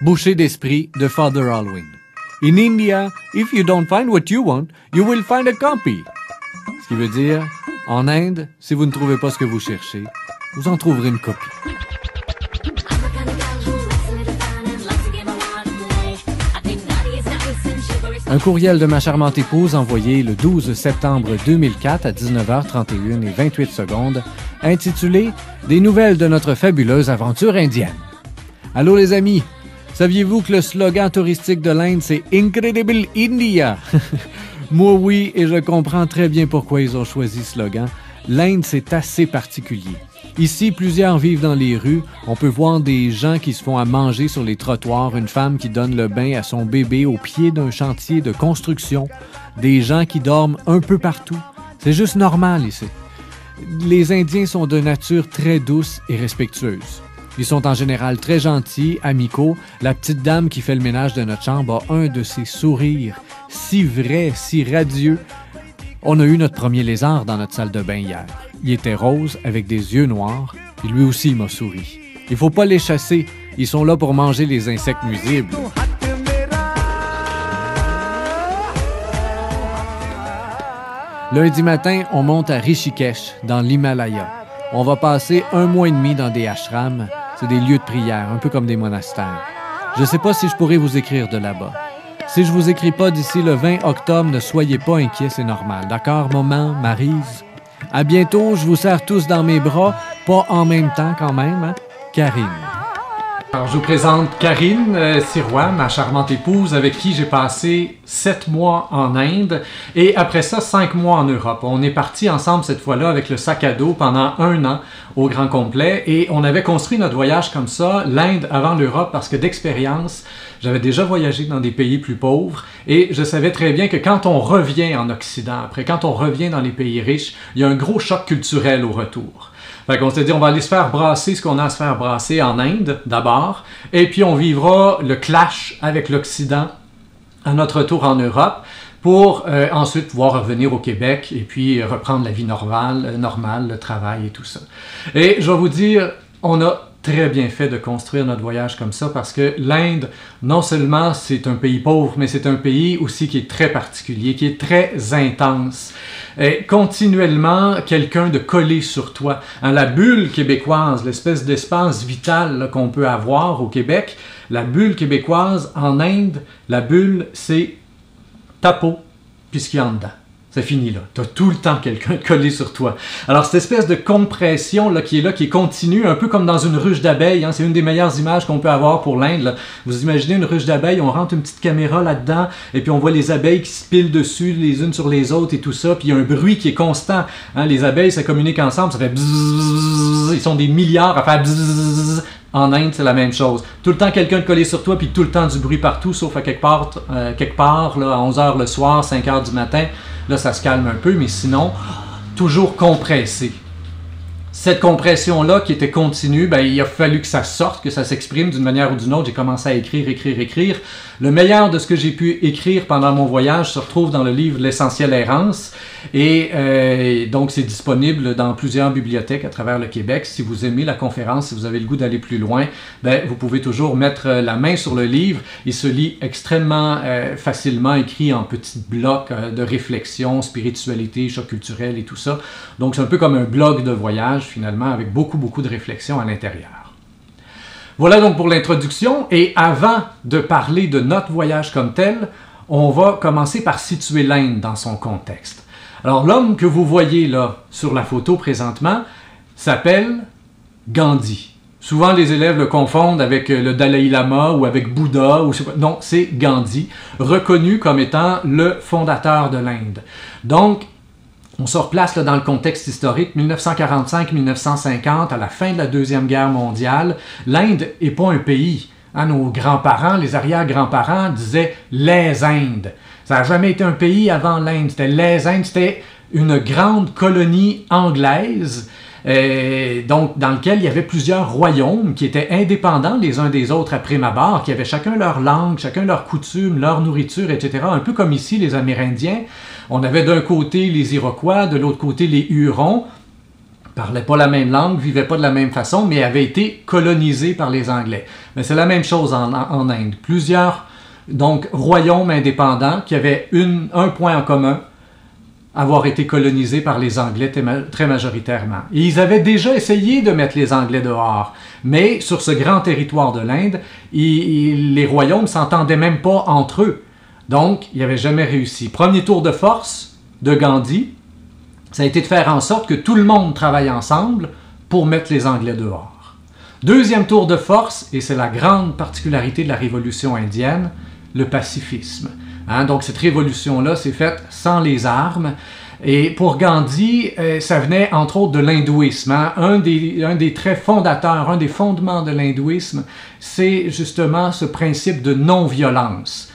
Boucher d'esprit de Father Alwyn. In India, if you don't find what you want, you will find a copy. Ce qui veut dire, en Inde, si vous ne trouvez pas ce que vous cherchez, vous en trouverez une copie. Un courriel de ma charmante épouse envoyé le 12 septembre 2004 à 19h31 et 28 secondes, intitulé « Des nouvelles de notre fabuleuse aventure indienne ». Allô les amis, saviez-vous que le slogan touristique de l'Inde c'est « Incredible India » Moi oui, et je comprends très bien pourquoi ils ont choisi ce slogan. L'Inde, c'est assez particulier. Ici, plusieurs vivent dans les rues. On peut voir des gens qui se font à manger sur les trottoirs, une femme qui donne le bain à son bébé au pied d'un chantier de construction, des gens qui dorment un peu partout. C'est juste normal ici. Les Indiens sont de nature très douce et respectueuse. Ils sont en général très gentils, amicaux. La petite dame qui fait le ménage de notre chambre a un de ses sourires si vrai, si radieux. On a eu notre premier lézard dans notre salle de bain hier. Il était rose avec des yeux noirs, et lui aussi il m'a souri. Il faut pas les chasser, ils sont là pour manger les insectes nuisibles. Lundi matin, on monte à Rishikesh, dans l'Himalaya. On va passer 1 mois et demi dans des ashrams. C'est des lieux de prière, un peu comme des monastères. Je sais pas si je pourrais vous écrire de là-bas. Si je vous écris pas d'ici le 20 octobre, ne soyez pas inquiets, c'est normal. D'accord, maman, Maryse? À bientôt, je vous serre tous dans mes bras, pas en même temps quand même, hein? Karine. Alors, je vous présente Karine Sirois, ma charmante épouse, avec qui j'ai passé 7 mois en Inde et après ça, 5 mois en Europe. On est partis ensemble cette fois-là avec le sac à dos pendant 1 an au grand complet et on avait construit notre voyage comme ça, l'Inde avant l'Europe, parce que d'expérience, j'avais déjà voyagé dans des pays plus pauvres et je savais très bien que quand on revient en Occident, après quand on revient dans les pays riches, il y a un gros choc culturel au retour. Fait qu'on s'est dit, on va aller se faire brasser ce qu'on a à se faire brasser en Inde, d'abord, et puis on vivra le clash avec l'Occident à notre retour en Europe, pour ensuite pouvoir revenir au Québec et puis reprendre la vie normale, le travail et tout ça. Et je vais vous dire, on a très bien fait de construire notre voyage comme ça parce que l'Inde, non seulement c'est un pays pauvre, mais c'est un pays aussi qui est très particulier, qui est très intense. Et continuellement, quelqu'un de collé sur toi. Hein, la bulle québécoise, l'espèce d'espace vital qu'on peut avoir au Québec, la bulle québécoise en Inde, la bulle c'est ta peau, puis ce qu'il y a en dedans. C'est fini là. Tu as tout le temps quelqu'un collé sur toi. Alors, cette espèce de compression là, qui est continue, un peu comme dans une ruche d'abeilles. Hein, c'est une des meilleures images qu'on peut avoir pour l'Inde. Vous imaginez une ruche d'abeilles, on rentre une petite caméra là-dedans, et puis on voit les abeilles qui se pilent dessus les unes sur les autres et tout ça, puis il y a un bruit qui est constant. Hein, les abeilles, ça communique ensemble, ça fait bzzz, ils sont des milliards à faire bzzz. En Inde, c'est la même chose. Tout le temps quelqu'un de collé sur toi, puis tout le temps du bruit partout, sauf à quelque part là, à 11h le soir, 5h du matin. Là, ça se calme un peu, mais sinon, toujours compressé. Cette compression-là, qui était continue, ben, il a fallu que ça sorte, que ça s'exprime d'une manière ou d'une autre. J'ai commencé à écrire. Le meilleur de ce que j'ai pu écrire pendant mon voyage se retrouve dans le livre L'Essentielle Errance. Et donc, c'est disponible dans plusieurs bibliothèques à travers le Québec. Si vous aimez la conférence, si vous avez le goût d'aller plus loin, ben, vous pouvez toujours mettre la main sur le livre. Il se lit extrêmement facilement, écrit en petits blocs de réflexion, spiritualité, choc culturel et tout ça. Donc, c'est un peu comme un blog de voyage, finalement, avec beaucoup de réflexion à l'intérieur. Voilà donc pour l'introduction, et avant de parler de notre voyage comme tel, on va commencer par situer l'Inde dans son contexte. Alors l'homme que vous voyez là sur la photo présentement s'appelle Gandhi. Souvent les élèves le confondent avec le Dalai Lama ou avec Bouddha, non, c'est Gandhi, reconnu comme étant le fondateur de l'Inde. Donc, on se replace là, dans le contexte historique, 1945-1950, à la fin de la Deuxième Guerre mondiale. L'Inde n'est pas un pays. Hein, nos grands-parents, les arrière-grands-parents disaient « les Indes ». Ça n'a jamais été un pays avant l'Inde. C'était les Indes, c'était une grande colonie anglaise, donc dans lequel il y avait plusieurs royaumes qui étaient indépendants les uns des autres à prime abord, qui avaient chacun leur langue, chacun leur coutume, leur nourriture, etc. Un peu comme ici les Amérindiens. On avait d'un côté les Iroquois, de l'autre côté les Hurons. parlaient pas la même langue, vivaient pas de la même façon, mais avaient été colonisés par les Anglais. Mais c'est la même chose en Inde. Plusieurs donc royaumes indépendants qui avaient un point en commun, avoir été colonisés par les Anglais très majoritairement. Et ils avaient déjà essayé de mettre les Anglais dehors, mais sur ce grand territoire de l'Inde, les royaumes ne s'entendaient même pas entre eux. Donc, ils n'avaient jamais réussi. Premier tour de force de Gandhi, ça a été de faire en sorte que tout le monde travaille ensemble pour mettre les Anglais dehors. Deuxième tour de force, et c'est la grande particularité de la révolution indienne, le pacifisme. Donc cette révolution-là s'est faite sans les armes. Et pour Gandhi, ça venait entre autres de l'hindouisme. Un des traits fondateurs, un des fondements de l'hindouisme, c'est justement ce principe de non-violence.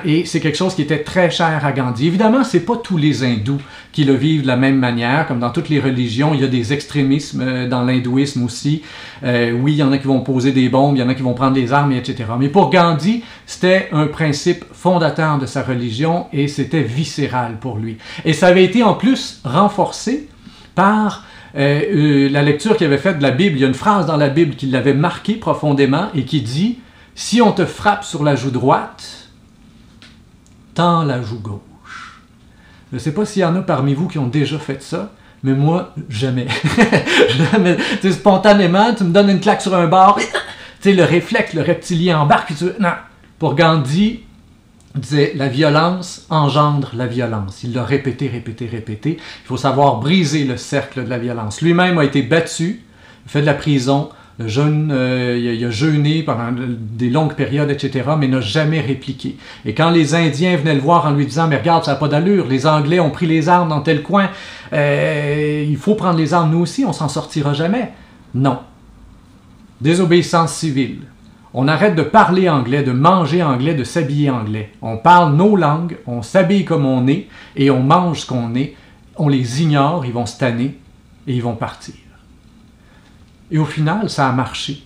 Et c'est quelque chose qui était très cher à Gandhi. Évidemment, ce n'est pas tous les hindous qui le vivent de la même manière. Comme dans toutes les religions, il y a des extrémismes dans l'hindouisme aussi. Oui, il y en a qui vont poser des bombes, il y en a qui vont prendre des armes, etc. Mais pour Gandhi, c'était un principe fondateur de sa religion et c'était viscéral pour lui. Et ça avait été en plus renforcé par la lecture qu'il avait faite de la Bible. Il y a une phrase dans la Bible qui l'avait marqué profondément et qui dit « Si on te frappe sur la joue droite, tends la joue gauche. » Je ne sais pas s'il y en a parmi vous qui ont déjà fait ça, mais moi, jamais. Jamais. Spontanément, tu me donnes une claque sur un bord, le réflexe, le reptilien embarque. Non. Pour Gandhi, il disait, la violence engendre la violence. Il l'a répété, répété, répété. Il faut savoir briser le cercle de la violence. Lui-même a été battu, fait de la prison, il a jeûné pendant des longues périodes, etc., mais n'a jamais répliqué. Et quand les Indiens venaient le voir en lui disant « Mais regarde, ça n'a pas d'allure, les Anglais ont pris les armes dans tel coin, il faut prendre les armes nous aussi, on s'en sortira jamais. » Non. Désobéissance civile. On arrête de parler anglais, de manger anglais, de s'habiller anglais. On parle nos langues, on s'habille comme on est, et on mange ce qu'on est. On les ignore, ils vont se tanner, et ils vont partir. Et au final, ça a marché.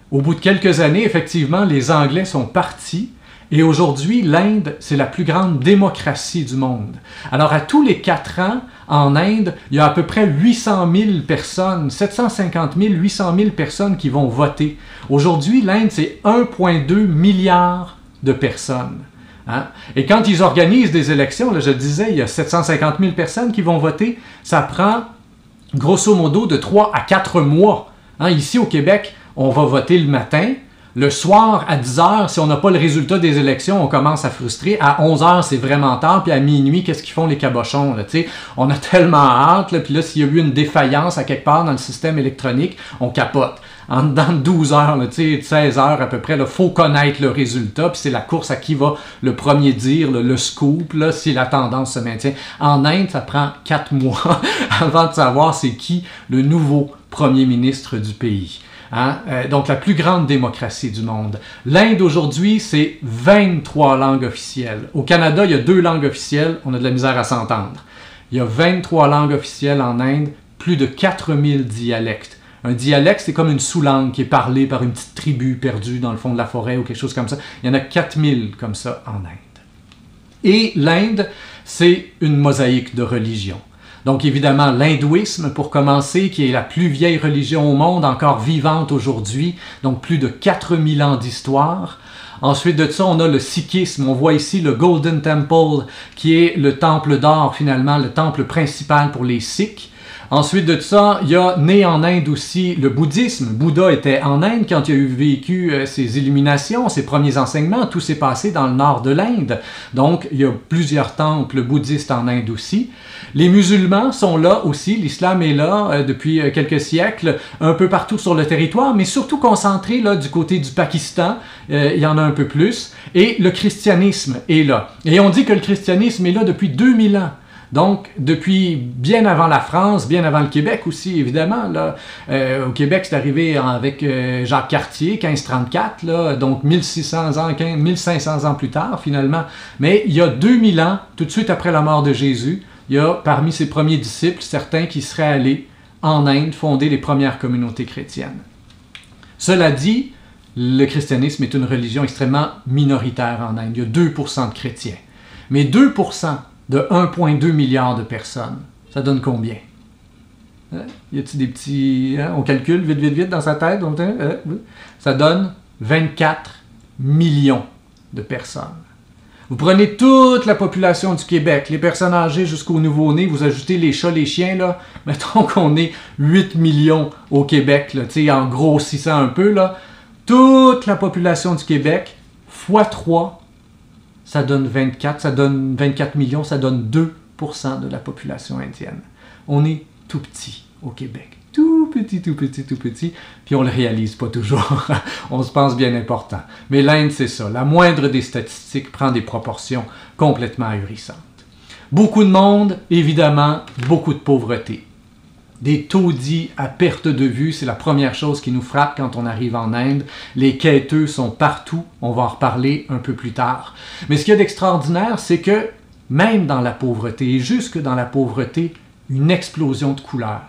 Au bout de quelques années, effectivement, les Anglais sont partis et aujourd'hui, l'Inde, c'est la plus grande démocratie du monde. Alors, à tous les 4 ans, en Inde, il y a à peu près 800 000 personnes, 750 000, 800 000 personnes qui vont voter. Aujourd'hui, l'Inde, c'est 1,2 milliard de personnes. Et quand ils organisent des élections, là, je disais, il y a 750 000 personnes qui vont voter, ça prend grosso modo de 3 à 4 mois. Ici au Québec, on va voter le matin. Le soir, à 10 h, si on n'a pas le résultat des élections, on commence à frustrer. À 11 h, c'est vraiment tard. Puis à minuit, qu'est-ce qu'ils font les cabochons? Là, on a tellement hâte. Là, puis là, s'il y a eu une défaillance à quelque part dans le système électronique, on capote. En dedans de 12 heures, là, 16 heures à peu près, il faut connaître le résultat. Puis c'est la course à qui va le premier dire, le scoop, là, si la tendance se maintient. En Inde, ça prend 4 mois avant de savoir c'est qui le nouveau premier ministre du pays. Donc la plus grande démocratie du monde. L'Inde aujourd'hui, c'est 23 langues officielles. Au Canada, il y a 2 langues officielles, on a de la misère à s'entendre. Il y a 23 langues officielles en Inde, plus de 4000 dialectes. Un dialecte, c'est comme une sous-langue qui est parlée par une petite tribu perdue dans le fond de la forêt ou quelque chose comme ça. Il y en a 4000 comme ça en Inde. Et l'Inde, c'est une mosaïque de religions. Donc évidemment, l'hindouisme, pour commencer, qui est la plus vieille religion au monde, encore vivante aujourd'hui, donc plus de 4000 ans d'histoire. Ensuite de ça, on a le sikhisme. On voit ici le Golden Temple, qui est le temple d'or, finalement, le temple principal pour les Sikhs. Ensuite de ça, il y a né en Inde aussi le bouddhisme. Bouddha était en Inde quand il a vécu ses illuminations, ses premiers enseignements. Tout s'est passé dans le nord de l'Inde. Donc, il y a plusieurs temples bouddhistes en Inde aussi. Les musulmans sont là aussi. L'islam est là depuis quelques siècles, un peu partout sur le territoire, mais surtout concentré là, du côté du Pakistan. Il y en a un peu plus. Et le christianisme est là. Et on dit que le christianisme est là depuis 2000 ans. Donc, depuis bien avant la France, bien avant le Québec aussi, évidemment. Là, au Québec, c'est arrivé avec Jacques Cartier, 1534, là, donc 1600 ans, 1500 ans plus tard, finalement. Mais il y a 2000 ans, tout de suite après la mort de Jésus, il y a parmi ses premiers disciples, certains qui seraient allés en Inde fonder les premières communautés chrétiennes. Cela dit, le christianisme est une religion extrêmement minoritaire en Inde. Il y a 2% de chrétiens. Mais 2% de 1,2 milliard de personnes, ça donne combien? Y a-t-il des petits... On calcule vite dans sa tête. Ça donne 24 millions de personnes. Vous prenez toute la population du Québec, les personnes âgées jusqu'aux nouveau-nés, vous ajoutez les chats, les chiens, là, mettons qu'on est 8 millions au Québec, là, en grossissant un peu, là, toute la population du Québec, fois 3, ça donne 24 millions, ça donne 2% de la population indienne. On est tout petit au Québec. Tout petit, puis on le réalise pas toujours. On se pense bien important. Mais l'Inde, c'est ça. La moindre des statistiques prend des proportions complètement ahurissantes. Beaucoup de monde, évidemment, beaucoup de pauvreté. Des taudis à perte de vue, c'est la première chose qui nous frappe quand on arrive en Inde. Les quêteux sont partout, on va en reparler un peu plus tard. Mais ce qu'il y a d'extraordinaire, c'est que même dans la pauvreté, et jusque dans la pauvreté, une explosion de couleurs.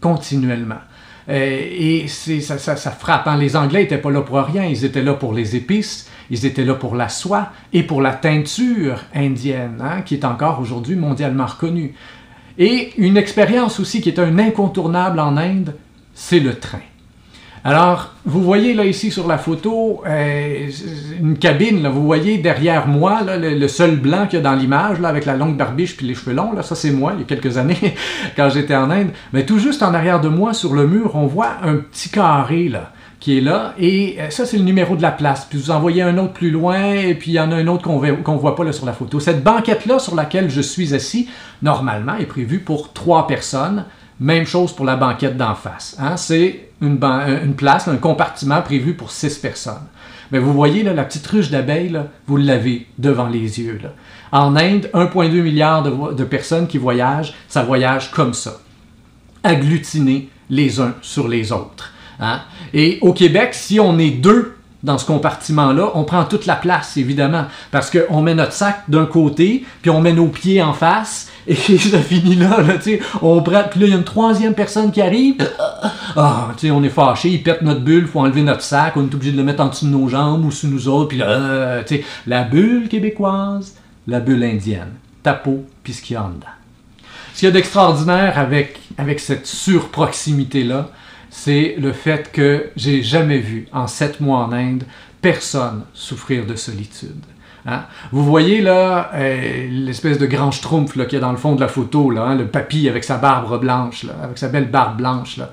Continuellement. Et ça frappe. Hein? Les Anglais n'étaient pas là pour rien. Ils étaient là pour les épices, ils étaient là pour la soie et pour la teinture indienne, hein, qui est encore aujourd'hui mondialement reconnue. Et une expérience aussi qui est un incontournable en Inde, c'est le train. Alors, vous voyez là ici sur la photo, une cabine, là, vous voyez derrière moi, là, le seul blanc qu'il y a dans l'image, là, avec la longue barbiche puis les cheveux longs, là, ça c'est moi, il y a quelques années, quand j'étais en Inde. Mais tout juste en arrière de moi, sur le mur, on voit un petit carré, là, qui est là, et ça c'est le numéro de la place. Puis vous en voyez un autre plus loin, et puis il y en a un autre qu'on voit pas là sur la photo. Cette banquette-là sur laquelle je suis assis, normalement, est prévue pour 3 personnes. Même chose pour la banquette d'en face. Hein? C'est une place, un compartiment prévu pour 6 personnes. Mais vous voyez, là, la petite ruche d'abeilles, vous l'avez devant les yeux. Là. En Inde, 1,2 milliard de personnes qui voyagent, ça voyage comme ça, agglutinés les uns sur les autres. Hein? Et au Québec, si on est 2 dans ce compartiment-là, on prend toute la place, évidemment, parce qu'on met notre sac d'un côté, puis on met nos pieds en face, et ça finit là, tu sais, on prend, puis là, il y a une 3e personne qui arrive, tu sais, on est fâché, il pète notre bulle, il faut enlever notre sac, on est obligé de le mettre en dessous de nos jambes ou sous nous autres, puis là, tu sais, la bulle québécoise, la bulle indienne, tapo, puis ce qu'il y a en dedans. Ce qu'il y a d'extraordinaire avec cette surproximité-là, c'est le fait que j'ai jamais vu, en 7 mois en Inde, personne souffrir de solitude. Hein? Vous voyez là l'espèce de grand schtroumpf qu'il y a dans le fond de la photo, là, hein, le papy avec sa barbe blanche, là, avec sa belle barbe blanche. Là.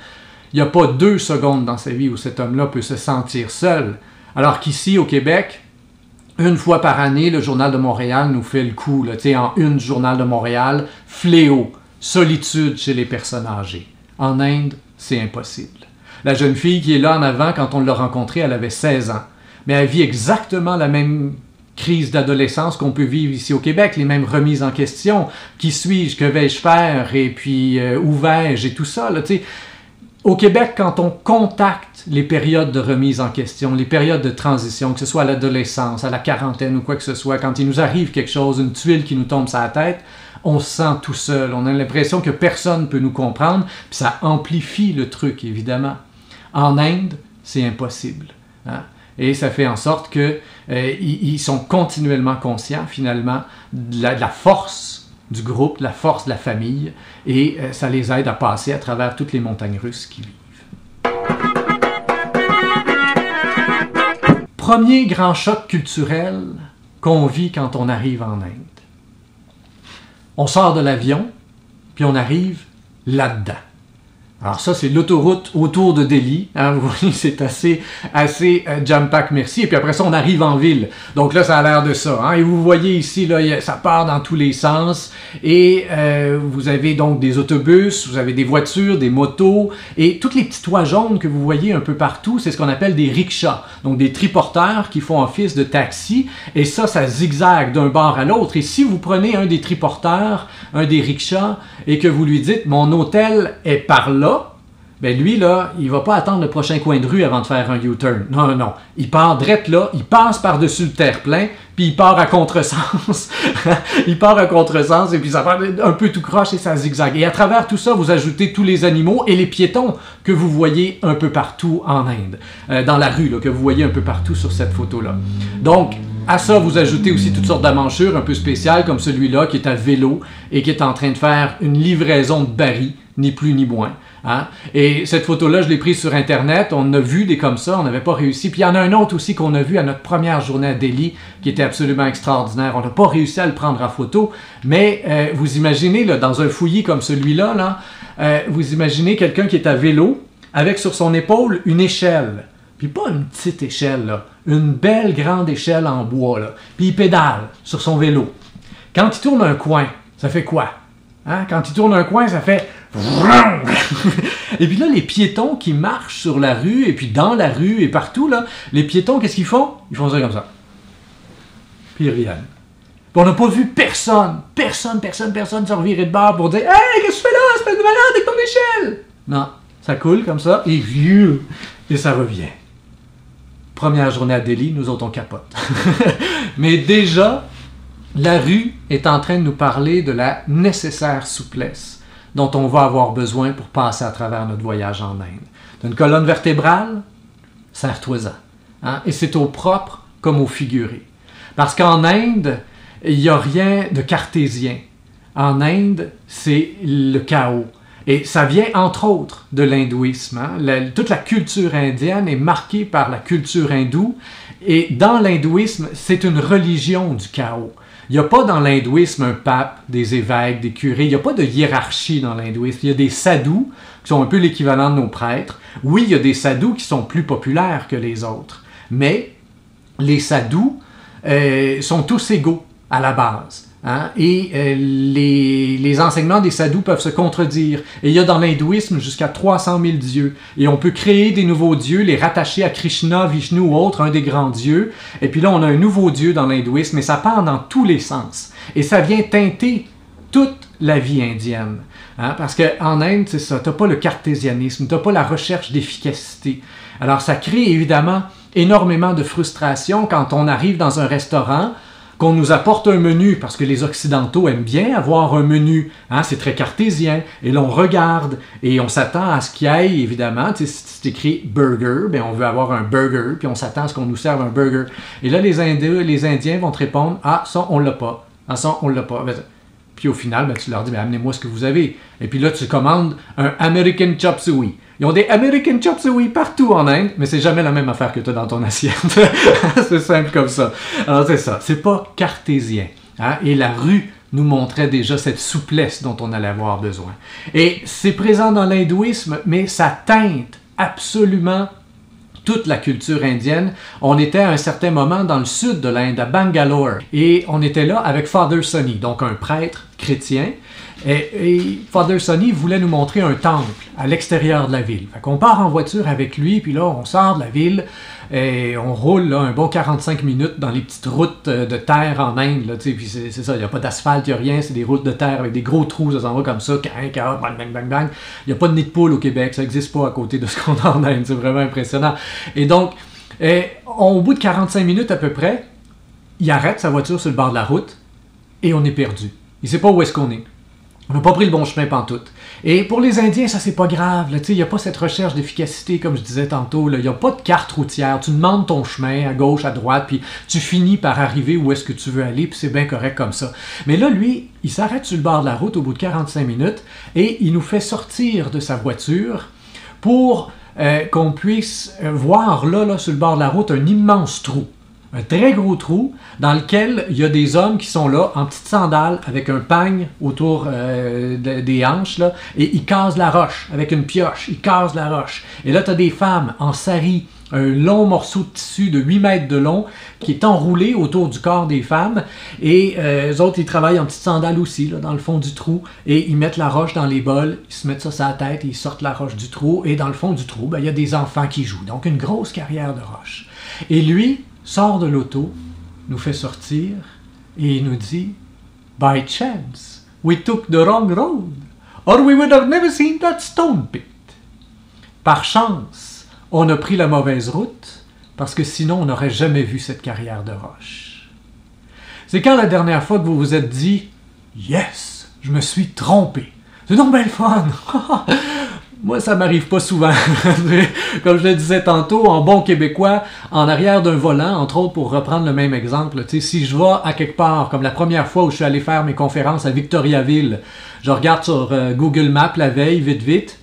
Il n'y a pas 2 secondes dans sa vie où cet homme-là peut se sentir seul. Alors qu'ici, au Québec, une fois par année, le Journal de Montréal nous fait le coup, là, en une du Journal de Montréal, fléau, solitude chez les personnes âgées. En Inde, c'est impossible. La jeune fille qui est là en avant, quand on l'a rencontrée, elle avait 16 ans. Mais elle vit exactement la même crise d'adolescence qu'on peut vivre ici au Québec, les mêmes remises en question. Qui suis-je? Que vais-je faire? Et puis, où vais-je? Et tout ça. Là, au Québec, quand on contacte les périodes de remise en question, les périodes de transition, que ce soit à l'adolescence, à la quarantaine ou quoi que ce soit, quand il nous arrive quelque chose, une tuile qui nous tombe sur la tête, on se sent tout seul. On a l'impression que personne ne peut nous comprendre, puis ça amplifie le truc, évidemment. En Inde, c'est impossible. Hein? Et ça fait en sorte qu'ils sont continuellement conscients, finalement, de la force du groupe, de la force de la famille, et ça les aide à passer à travers toutes les montagnes russes qu'ils vivent. Premier grand choc culturel qu'on vit quand on arrive en Inde. On sort de l'avion, puis on arrive là-dedans. Alors ça, c'est l'autoroute autour de Delhi. Hein, vous voyez, c'est assez jam-pack, merci. Et puis après ça, on arrive en ville. Donc là, ça a l'air de ça. Hein. Et vous voyez ici, là, ça part dans tous les sens. Et vous avez donc des autobus, vous avez des voitures, des motos. Et toutes les petits toits jaunes que vous voyez un peu partout, c'est ce qu'on appelle des rickshaws. Donc des triporteurs qui font office de taxi. Et ça zigzague d'un bord à l'autre. Et si vous prenez un des triporteurs, un des rickshaws, et que vous lui dites « Mon hôtel est par là », ben lui, là, il va pas attendre le prochain coin de rue avant de faire un U-turn. Non, non, non. Il part direct là, il passe par-dessus le terre-plein, puis il part à contresens. Il part à contresens, et puis ça part un peu tout croche et ça zigzague. Et à travers tout ça, vous ajoutez tous les animaux et les piétons que vous voyez un peu partout en Inde. Dans la rue, là, que vous voyez un peu partout sur cette photo-là. Donc, à ça, vous ajoutez aussi toutes sortes d'amanchure un peu spéciales, comme celui-là, qui est à vélo et qui est en train de faire une livraison de barils ni plus ni moins. Hein? Et cette photo-là, je l'ai prise sur Internet, on a vu des comme ça, on n'avait pas réussi. Puis il y en a un autre aussi qu'on a vu à notre première journée à Delhi, qui était absolument extraordinaire. On n'a pas réussi à le prendre en photo, mais vous imaginez, là, dans un fouillis comme celui-là, là, vous imaginez quelqu'un qui est à vélo, avec sur son épaule une échelle. Puis pas une petite échelle, là, une belle grande échelle en bois, là. Puis il pédale sur son vélo. Quand il tourne un coin, ça fait quoi? Hein? Quand il tourne un coin, ça fait... Et puis là, les piétons qui marchent sur la rue, et puis dans la rue, et partout, là, les piétons, qu'est-ce qu'ils font? Ils font ça comme ça. Puis ils reviennent. Puis on n'a pas vu personne se revirer de bord pour dire « Hey, qu'est-ce que tu fais là, espèce de malade, avec ton échelle? » Non, ça coule comme ça, et ça revient. Première journée à Delhi, nous autres, on capote. Mais déjà, la rue est en train de nous parler de la nécessaire souplesse dont on va avoir besoin pour passer à travers notre voyage en Inde. D'une colonne vertébrale, serre-toi-en. Hein? Et c'est au propre comme au figuré. Parce qu'en Inde, il n'y a rien de cartésien. En Inde, c'est le chaos. Et ça vient, entre autres, de l'hindouisme. Hein? Toute la culture indienne est marquée par la culture hindoue. Et dans l'hindouisme, c'est une religion du chaos. Il n'y a pas dans l'hindouisme un pape, des évêques, des curés. Il n'y a pas de hiérarchie dans l'hindouisme. Il y a des sadhus, qui sont un peu l'équivalent de nos prêtres. Oui, il y a des sadhus qui sont plus populaires que les autres. Mais les sadhus sont tous égaux à la base. Hein? Et les enseignements des sadhus peuvent se contredire. Et il y a dans l'hindouisme jusqu'à 300 000 dieux. Et on peut créer des nouveaux dieux, les rattacher à Krishna, Vishnu ou autre, un des grands dieux. Et puis là, on a un nouveau dieu dans l'hindouisme, et ça part dans tous les sens. Et ça vient teinter toute la vie indienne. Hein? Parce qu'en Inde, c'est ça, tu n'as pas le cartésianisme, tu n'as pas la recherche d'efficacité. Alors ça crée évidemment énormément de frustration quand on arrive dans un restaurant, qu'on nous apporte un menu, parce que les Occidentaux aiment bien avoir un menu, hein, c'est très cartésien, et là on regarde, et on s'attend à ce qu'il y ait, évidemment, si c'est écrit « burger », bien on veut avoir un burger, puis on s'attend à ce qu'on nous serve un burger. Et là, les Indiens vont te répondre « Ah, ça, on l'a pas. Ah, ça, on l'a pas. » Puis au final, ben, tu leur dis « Amenez-moi ce que vous avez. » Et puis là, tu commandes un American Chop Suey. Ils ont des American Chop Suey partout en Inde, mais c'est jamais la même affaire que tu as dans ton assiette. C'est simple comme ça. Alors c'est ça, c'est pas cartésien. Hein? Et la rue nous montrait déjà cette souplesse dont on allait avoir besoin. Et c'est présent dans l'hindouisme, mais ça teinte absolument toute la culture indienne. On était à un certain moment dans le sud de l'Inde, à Bangalore, et on était là avec Father Sonny, donc un prêtre chrétien. Et Father Sonny voulait nous montrer un temple à l'extérieur de la ville. Fait qu'on part en voiture avec lui, puis là, on sort de la ville et on roule là, un bon 45 minutes dans les petites routes de terre en Inde. Là, puis c'est ça, il n'y a pas d'asphalte, il n'y a rien, c'est des routes de terre avec des gros trous, ça s'en va comme ça, bang, bang, bang, bang. Il n'y a pas de nid de poule au Québec, ça n'existe pas à côté de ce qu'on a en Inde, c'est vraiment impressionnant. Et donc, au bout de 45 minutes à peu près, il arrête sa voiture sur le bord de la route et on est perdu. Il ne sait pas où est-ce qu'on est. On n'a pas pris le bon chemin pantoute. Et pour les Indiens, ça, c'est pas grave. Il n'y a pas cette recherche d'efficacité, comme je disais tantôt. Il n'y a pas de carte routière. Tu demandes ton chemin à gauche, à droite, puis tu finis par arriver où est-ce que tu veux aller, puis c'est bien correct comme ça. Mais là, lui, il s'arrête sur le bord de la route au bout de 45 minutes et il nous fait sortir de sa voiture pour qu'on puisse voir là, sur le bord de la route, un immense trou. Un très gros trou dans lequel il y a des hommes qui sont là en petites sandales avec un pagne autour des hanches là, et ils casent la roche avec une pioche, ils casent la roche. Et là, tu as des femmes en sari, un long morceau de tissu de 8 mètres de long qui est enroulé autour du corps des femmes et eux autres, ils travaillent en petites sandales aussi là, dans le fond du trou et ils mettent la roche dans les bols, ils se mettent ça sur la tête et ils sortent la roche du trou et dans le fond du trou, ben, il y a des enfants qui jouent. Donc une grosse carrière de roche. Et lui sort de l'auto, nous fait sortir et il nous dit « By chance, we took the wrong road, or we would have never seen that stone pit. » Par chance, on a pris la mauvaise route, parce que sinon on n'aurait jamais vu cette carrière de roche. C'est quand la dernière fois que vous vous êtes dit « Yes, je me suis trompé. C'est donc bien le fun. » Moi, ça m'arrive pas souvent. Comme je le disais tantôt, en bon québécois, en arrière d'un volant, entre autres pour reprendre le même exemple, si je vais à quelque part, comme la première fois où je suis allé faire mes conférences à Victoriaville, je regarde sur Google Maps la veille, vite,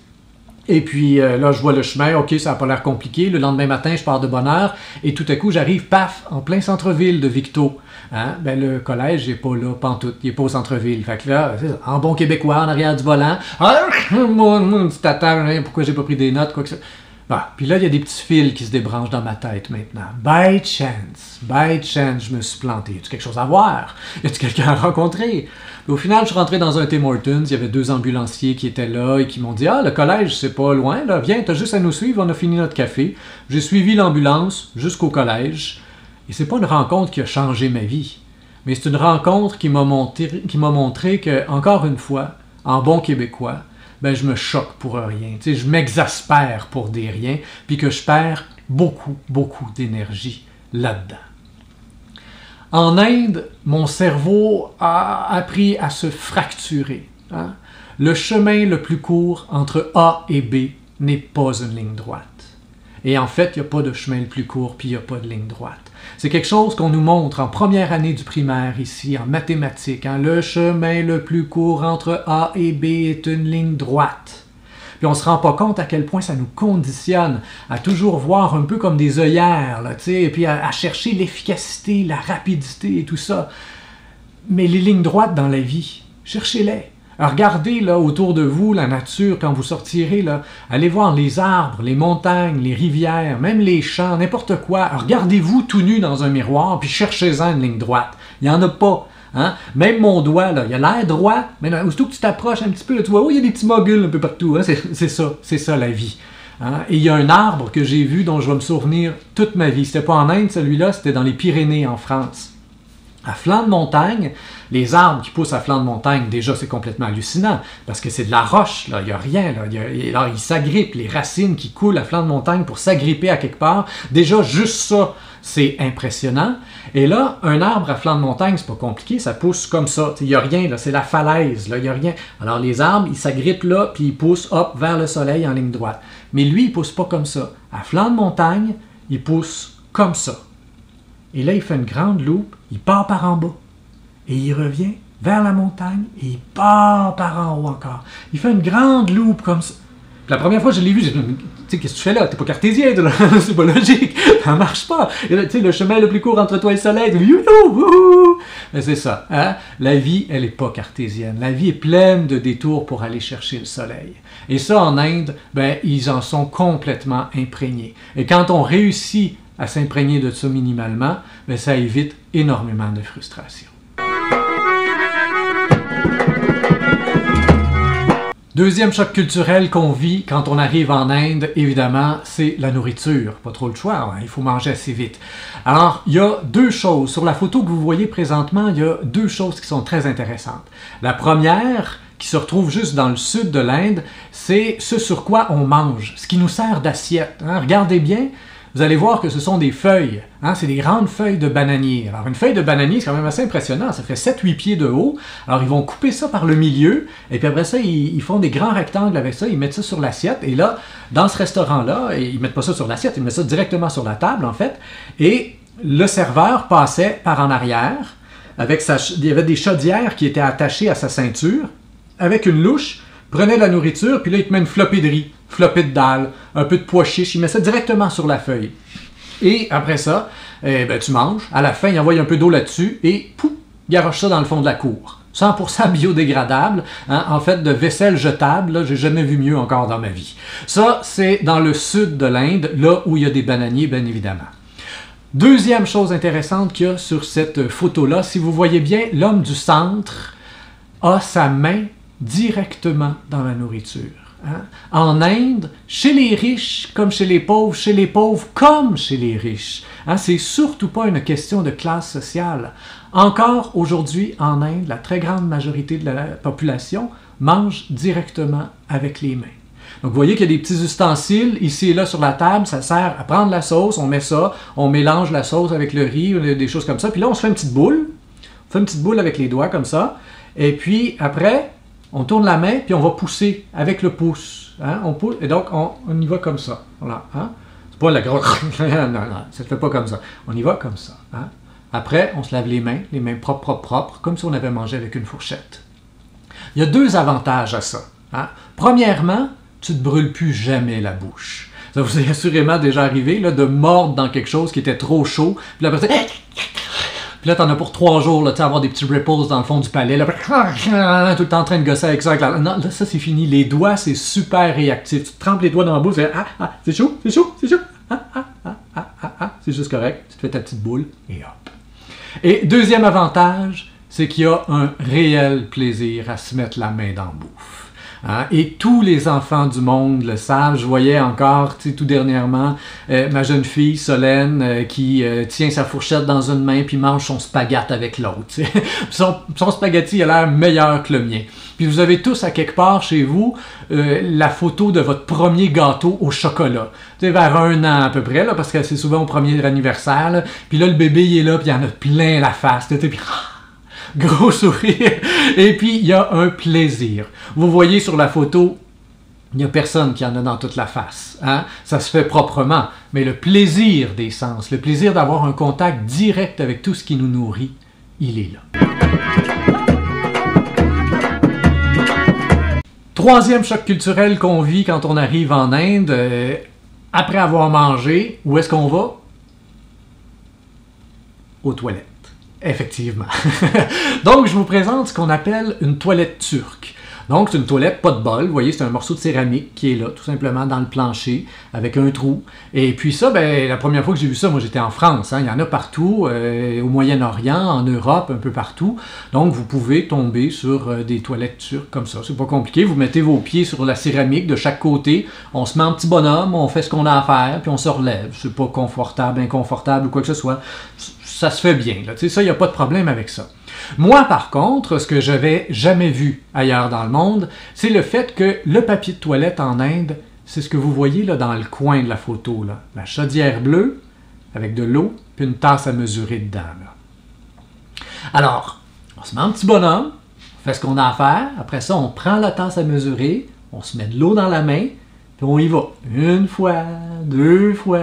et puis là, je vois le chemin, ok, ça n'a pas l'air compliqué. Le lendemain matin, je pars de bonne heure, et tout à coup, j'arrive, paf, en plein centre-ville de Victo. Hein? Ben, le collège, il n'est pas là, pantoute, il n'est pas au centre-ville. Fait que là, en bon québécois, en arrière du volant, mon petit attard, pourquoi j'ai pas pris des notes, quoi que ça. Bon, puis là, il y a des petits fils qui se débranchent dans ma tête maintenant. By chance, je me suis planté. Y a-tu quelque chose à voir? Y a-tu quelqu'un à rencontrer? Puis au final, je suis rentré dans un Tim Hortons, il y avait 2 ambulanciers qui étaient là et qui m'ont dit « Ah, le collège, c'est pas loin, là, viens, t'as juste à nous suivre, on a fini notre café. » J'ai suivi l'ambulance jusqu'au collège. Et c'est pas une rencontre qui a changé ma vie, mais c'est une rencontre qui m'a montré que, encore une fois, en bon québécois, ben je me choque pour rien. Tu sais, je m'exaspère pour des riens, puis que je perds beaucoup d'énergie là-dedans. En Inde, mon cerveau a appris à se fracturer. Hein? Le chemin le plus court entre A et B n'est pas une ligne droite. Et en fait, il n'y a pas de chemin le plus court, puis il n'y a pas de ligne droite. C'est quelque chose qu'on nous montre en première année du primaire ici, en mathématiques. Hein? Le chemin le plus court entre A et B est une ligne droite. Puis on ne se rend pas compte à quel point ça nous conditionne à toujours voir un peu comme des œillères, là, et puis à chercher l'efficacité, la rapidité et tout ça. Mais les lignes droites dans la vie, cherchez-les. Alors regardez là, autour de vous la nature quand vous sortirez. Là, allez voir les arbres, les montagnes, les rivières, même les champs, n'importe quoi. Alors regardez-vous tout nu dans un miroir puis cherchez-en une ligne droite. Il n'y en a pas. Hein? Même mon doigt, là, il a l'air droit, mais là, aussitôt que tu t'approches un petit peu, là, tu vois, oh, il y a des petits moguls un peu partout. Hein? C'est ça la vie. Hein? Et il y a un arbre que j'ai vu dont je vais me souvenir toute ma vie. C'était pas en Inde celui-là, c'était dans les Pyrénées en France. À flanc de montagne, les arbres qui poussent à flanc de montagne, déjà c'est complètement hallucinant, parce que c'est de la roche, là, il n'y a rien, là, ils s'agrippent, les racines qui coulent à flanc de montagne pour s'agripper à quelque part, déjà juste ça, c'est impressionnant. Et là, un arbre à flanc de montagne, c'est pas compliqué, ça pousse comme ça, il n'y a rien, là, c'est la falaise, là, il n'y a rien. Alors les arbres, ils s'agrippent là, puis ils poussent hop vers le soleil en ligne droite. Mais lui, il ne pousse pas comme ça. À flanc de montagne, il pousse comme ça. Et là, il fait une grande loupe, il part par en bas. Et il revient vers la montagne et il part par en haut encore. Il fait une grande loupe comme ça. Puis la première fois que je l'ai vu, j'ai dit, tu sais, qu'est-ce que tu fais là? T'es pas cartésien, c'est pas logique, ça marche pas. Et là, tu sais, le chemin le plus court entre toi et le soleil, mais c'est ça. Hein? La vie, elle est pas cartésienne. La vie est pleine de détours pour aller chercher le soleil. Et ça, en Inde, ben, ils en sont complètement imprégnés. Et quand on réussit à s'imprégner de ça minimalement, bien, ça évite énormément de frustration. Deuxième choc culturel qu'on vit quand on arrive en Inde, évidemment, c'est la nourriture. Pas trop le choix, hein? Il faut manger assez vite. Alors, il y a 2 choses. Sur la photo que vous voyez présentement, il y a 2 choses qui sont très intéressantes. La première, qui se retrouve juste dans le sud de l'Inde, c'est ce sur quoi on mange, ce qui nous sert d'assiette. Hein? Regardez bien. Vous allez voir que ce sont des feuilles. Hein? C'est des grandes feuilles de bananier. Alors, une feuille de bananier, c'est quand même assez impressionnant. Ça fait 7-8 pieds de haut. Alors, ils vont couper ça par le milieu. Et puis après ça, ils font des grands rectangles avec ça. Ils mettent ça sur l'assiette. Et là, dans ce restaurant-là, ils ne mettent pas ça sur l'assiette. Ils mettent ça directement sur la table, en fait. Et le serveur passait par en arrière. Il y avait des chaudières qui étaient attachées à sa ceinture. Avec une louche, prenait la nourriture. Puis là, il te met une flopée de riz. Flopée de dalle, un peu de pois chiche, il met ça directement sur la feuille. Et après ça, ben, tu manges. À la fin, il envoie un peu d'eau là-dessus et pouf, garoche ça dans le fond de la cour. 100% biodégradable, hein, en fait de vaisselle jetable, là, j'ai jamais vu mieux encore dans ma vie. Ça, c'est dans le sud de l'Inde, là où il y a des bananiers, bien évidemment. Deuxième chose intéressante qu'il y a sur cette photo-là, si vous voyez bien, l'homme du centre a sa main directement dans la nourriture. Hein? En Inde, chez les riches comme chez les pauvres comme chez les riches. Hein? C'est surtout pas une question de classe sociale. Encore aujourd'hui, en Inde, la très grande majorité de la population mange directement avec les mains. Donc, vous voyez qu'il y a des petits ustensiles ici et là sur la table. Ça sert à prendre la sauce, on met ça, on mélange la sauce avec le riz, des choses comme ça. Puis là, on se fait une petite boule. On fait une petite boule avec les doigts comme ça. Et puis, après, On tourne la main, puis on va pousser avec le pouce. Hein? On pousse, et donc on y va comme ça. Voilà, hein? C'est pas la grosse... non, ça ne fait pas comme ça. On y va comme ça. Hein? Après, on se lave les mains propres, comme si on avait mangé avec une fourchette. Il y a 2 avantages à ça. Hein? Premièrement, tu ne te brûles plus jamais la bouche. Ça vous est assurément déjà arrivé là, de mordre dans quelque chose qui était trop chaud, puis là, après, puis là, t'en as pour 3 jours, là, tu sais, avoir des petits ripples dans le fond du palais, là, tout le temps en train de gosser avec ça. Non, là, ça, c'est fini. Les doigts, c'est super réactif. Tu te trempes les doigts dans la bouche, c'est chaud, c'est chaud, c'est chaud. C'est juste correct. Tu te fais ta petite boule, et hop. Et deuxième avantage, c'est qu'il y a un réel plaisir à se mettre la main dans la bouffe. Hein? Et tous les enfants du monde le savent. Je voyais encore, tout dernièrement, ma jeune fille, Solène, qui tient sa fourchette dans une main puis mange son spaghette avec l'autre. Son spaghetti a l'air meilleur que le mien. Puis vous avez tous à quelque part chez vous la photo de votre premier gâteau au chocolat. Vers 1 an à peu près, là, parce que c'est souvent au premier anniversaire. Là. Puis là, le bébé, il est là, puis il en a plein la face. Puis... gros sourire, et puis il y a un plaisir. Vous voyez sur la photo, il n'y a personne qui en a dans toute la face. Hein? Ça se fait proprement, mais le plaisir des sens, le plaisir d'avoir un contact direct avec tout ce qui nous nourrit, il est là. Troisième choc culturel qu'on vit quand on arrive en Inde, après avoir mangé, où est-ce qu'on va? Aux toilettes. Effectivement. Donc, je vous présente ce qu'on appelle une toilette turque. Donc, c'est une toilette, pas de bol. Vous voyez, c'est un morceau de céramique qui est là, tout simplement dans le plancher, avec un trou. Et puis ça, ben, la première fois que j'ai vu ça, moi, j'étais en France. Hein. Il y en a partout, au Moyen-Orient, en Europe, un peu partout. Donc, vous pouvez tomber sur des toilettes turques comme ça. C'est pas compliqué. Vous mettez vos pieds sur la céramique de chaque côté. On se met en petit bonhomme, on fait ce qu'on a à faire, puis on se relève. C'est pas confortable, inconfortable ou quoi que ce soit. Ça se fait bien. Là. Tu sais, ça, il n'y a pas de problème avec ça. Moi, par contre, ce que je n'avais jamais vu ailleurs dans le monde, c'est le fait que le papier de toilette en Inde, c'est ce que vous voyez là, dans le coin de la photo. Là. La chaudière bleue, avec de l'eau, puis une tasse à mesurer dedans. Là. Alors, on se met en petit bonhomme, on fait ce qu'on a à faire. Après ça, on prend la tasse à mesurer, on se met de l'eau dans la main, puis on y va. 1 fois, 2 fois,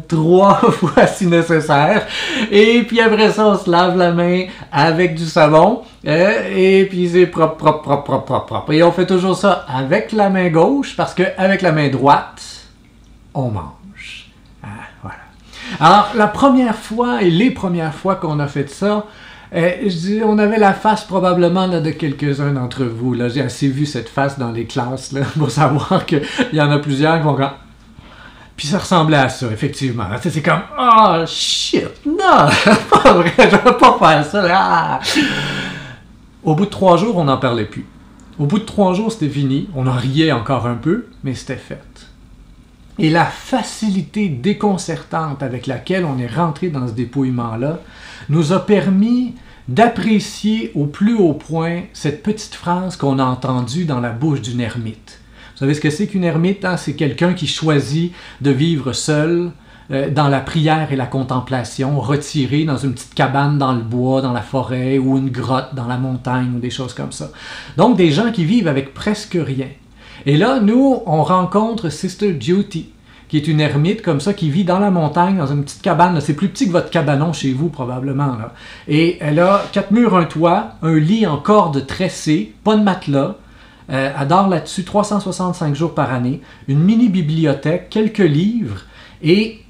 3 fois si nécessaire. Et puis après ça, on se lave la main avec du savon. Et puis c'est propre. Et on fait toujours ça avec la main gauche, parce qu'avec la main droite, on mange. Voilà. Alors, la première fois et les premières fois qu'on a fait ça, on avait la face probablement là, de quelques-uns d'entre vous. Là. J'ai assez vu cette face dans les classes là, pour savoir qu'il y en a plusieurs qui vont comme... Puis ça ressemblait à ça, effectivement. C'est comme « Oh, shit! Non! Pas vrai! Je ne vais pas faire ça! Ah! » Au bout de 3 jours, on n'en parlait plus. Au bout de 3 jours, c'était fini. On en riait encore un peu, mais c'était fait. Et la facilité déconcertante avec laquelle on est rentré dans ce dépouillement-là nous a permis d'apprécier au plus haut point cette petite phrase qu'on a entendue dans la bouche d'une ermite. Vous savez ce que c'est qu'une ermite? Hein? C'est quelqu'un qui choisit de vivre seul dans la prière et la contemplation, retiré dans une petite cabane dans le bois, dans la forêt, ou une grotte dans la montagne, ou des choses comme ça. Donc des gens qui vivent avec presque rien. Et là, nous, on rencontre Sister Jyoti, qui est une ermite comme ça, qui vit dans la montagne, dans une petite cabane. C'est plus petit que votre cabanon chez vous, probablement. Là. Et elle a 4 murs, un toit, un lit en corde tressée, pas de matelas. Elle dort là-dessus 365 jours par année, une mini-bibliothèque, quelques livres, et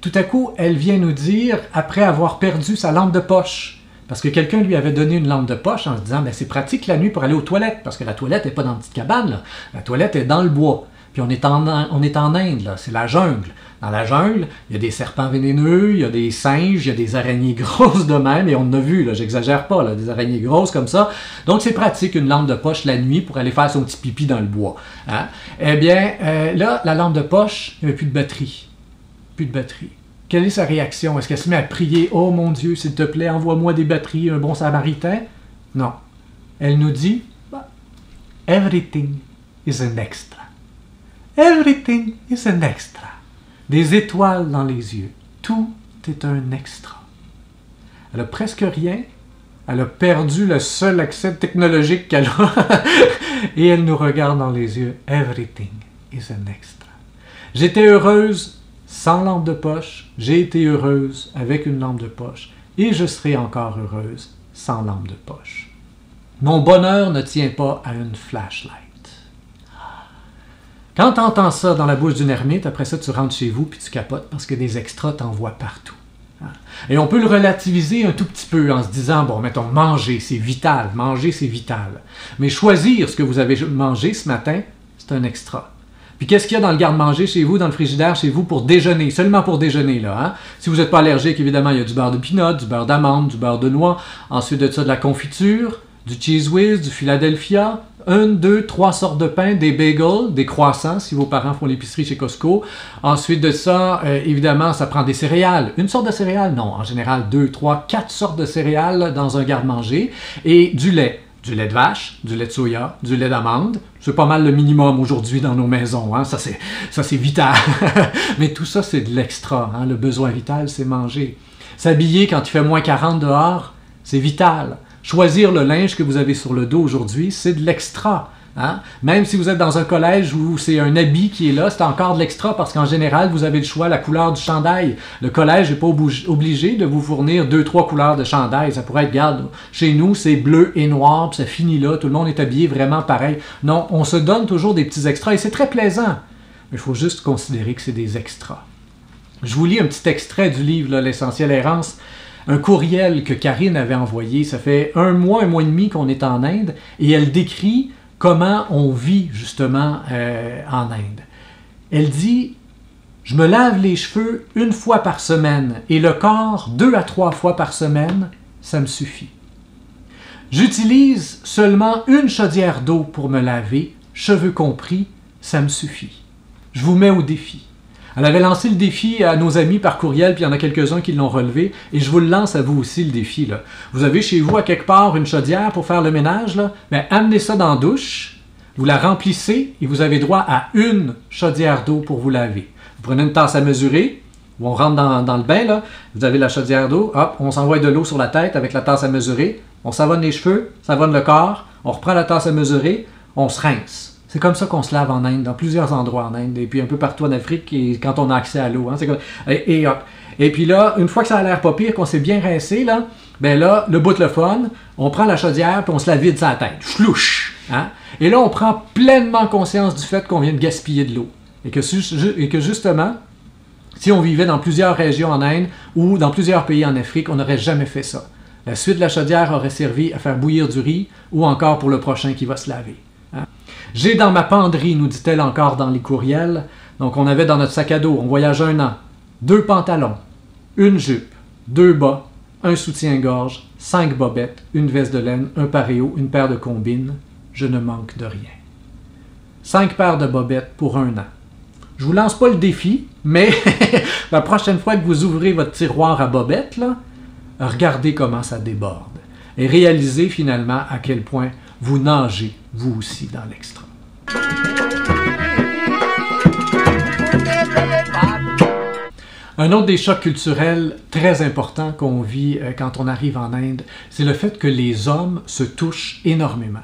tout à coup, elle vient nous dire, après avoir perdu sa lampe de poche, parce que quelqu'un lui avait donné une lampe de poche en se disant, c'est pratique la nuit pour aller aux toilettes, parce que la toilette n'est pas dans une petite cabane, là. La toilette est dans le bois. Puis on est en Inde, là, c'est la jungle. Dans la jungle, il y a des serpents vénéneux, il y a des singes, il y a des araignées grosses de même, et on en a vu, là, j'exagère pas, là, des araignées grosses comme ça. Donc c'est pratique une lampe de poche la nuit pour aller faire son petit pipi dans le bois. Hein? Eh bien, là, la lampe de poche, il n'y avait plus de batterie. Plus de batterie. Quelle est sa réaction? Est-ce qu'elle se met à prier « Oh mon Dieu, s'il te plaît, envoie-moi des batteries, un bon samaritain? » Non. Elle nous dit « Everything is an extra. Everything is an extra. » Des étoiles dans les yeux. Tout est un extra. Elle a presque rien, Elle a perdu le seul accès technologique qu'elle a. Et elle nous regarde dans les yeux. Everything is an extra. J'étais heureuse sans lampe de poche. J'ai été heureuse avec une lampe de poche. Et je serai encore heureuse sans lampe de poche. Mon bonheur ne tient pas à une flashlight. Quand tu entends ça dans la bouche d'une ermite, après ça, tu rentres chez vous puis tu capotes parce que des extras t'en voient partout. Et on peut le relativiser un tout petit peu en se disant, bon, mettons, manger, c'est vital. Manger, c'est vital. Mais choisir ce que vous avez mangé ce matin, c'est un extra. Puis qu'est-ce qu'il y a dans le garde-manger chez vous, dans le frigidaire chez vous pour déjeuner? Seulement pour déjeuner, là. Hein? Si vous n'êtes pas allergique, évidemment, il y a du beurre de pinot, du beurre d'amande, du beurre de noix. Ensuite de ça, de la confiture, du Cheez Whiz, du Philadelphia, 1, 2, 3 sortes de pain, des bagels, des croissants, si vos parents font l'épicerie chez Costco. Ensuite de ça, évidemment, ça prend des céréales. Une sorte de céréales? Non, en général, 2, 3, 4 sortes de céréales dans un garde-manger. Et du lait. Du lait de vache, du lait de soya, du lait d'amande. C'est pas mal le minimum aujourd'hui dans nos maisons. Hein? Ça, c'est vital. Mais tout ça, c'est de l'extra. Hein? Le besoin vital, c'est manger. S'habiller quand il fait moins 40 dehors, c'est vital. Choisir le linge que vous avez sur le dos aujourd'hui, c'est de l'extra. Hein? Même si vous êtes dans un collège où c'est un habit qui est là, c'est encore de l'extra parce qu'en général, vous avez le choix, la couleur du chandail. Le collège n'est pas obligé de vous fournir 2-3 couleurs de chandail. Ça pourrait être, regarde, chez nous, c'est bleu et noir, puis ça finit là, tout le monde est habillé vraiment pareil. Non, on se donne toujours des petits extras et c'est très plaisant. Mais il faut juste considérer que c'est des extras. Je vous lis un petit extrait du livre, là, L'Essentiel Errance. Un courriel que Karine avait envoyé. Ça fait un mois et demi qu'on est en Inde et elle décrit comment on vit justement en Inde. Elle dit « Je me lave les cheveux 1 fois par semaine et le corps 2 à 3 fois par semaine, ça me suffit. J'utilise seulement une chaudière d'eau pour me laver, cheveux compris, ça me suffit. Je vous mets au défi. » Elle avait lancé le défi à nos amis par courriel, puis il y en a quelques-uns qui l'ont relevé, et je vous le lance à vous aussi, le défi. Là. Vous avez chez vous, à quelque part, une chaudière pour faire le ménage, là? Bien, amenez ça dans la douche, vous la remplissez, et vous avez droit à une chaudière d'eau pour vous laver. Vous prenez une tasse à mesurer, où on rentre dans le bain, là, vous avez la chaudière d'eau, hop, on s'envoie de l'eau sur la tête avec la tasse à mesurer, on savonne les cheveux, savonne le corps, on reprend la tasse à mesurer, on se rince. C'est comme ça qu'on se lave en Inde, dans plusieurs endroits en Inde, et puis un peu partout en Afrique, et quand on a accès à l'eau. Hein, et puis là, une fois que ça a l'air pas pire, qu'on s'est bien rincé, là, ben là, le bout de le fun, on prend la chaudière, puis on se la vide sur la tête. Chlouche! Hein? Et là, on prend pleinement conscience du fait qu'on vient de gaspiller de l'eau. Et que justement, si on vivait dans plusieurs régions en Inde, ou dans plusieurs pays en Afrique, on n'aurait jamais fait ça. La suite de la chaudière aurait servi à faire bouillir du riz, ou encore pour le prochain qui va se laver. Hein? J'ai dans ma penderie, nous dit-elle encore dans les courriels, donc on avait dans notre sac à dos, on voyage 1 an, 2 pantalons, une jupe, 2 bas, un soutien-gorge, 5 bobettes, une veste de laine, un paréo, une paire de combines. Je ne manque de rien. 5 paires de bobettes pour 1 an. Je vous lance pas le défi, mais la prochaine fois que vous ouvrez votre tiroir à bobettes, là, regardez comment ça déborde. Et réalisez finalement à quel point vous nagez, vous aussi, dans l'extra. Un autre des chocs culturels très importants qu'on vit quand on arrive en Inde, c'est le fait que les hommes se touchent énormément.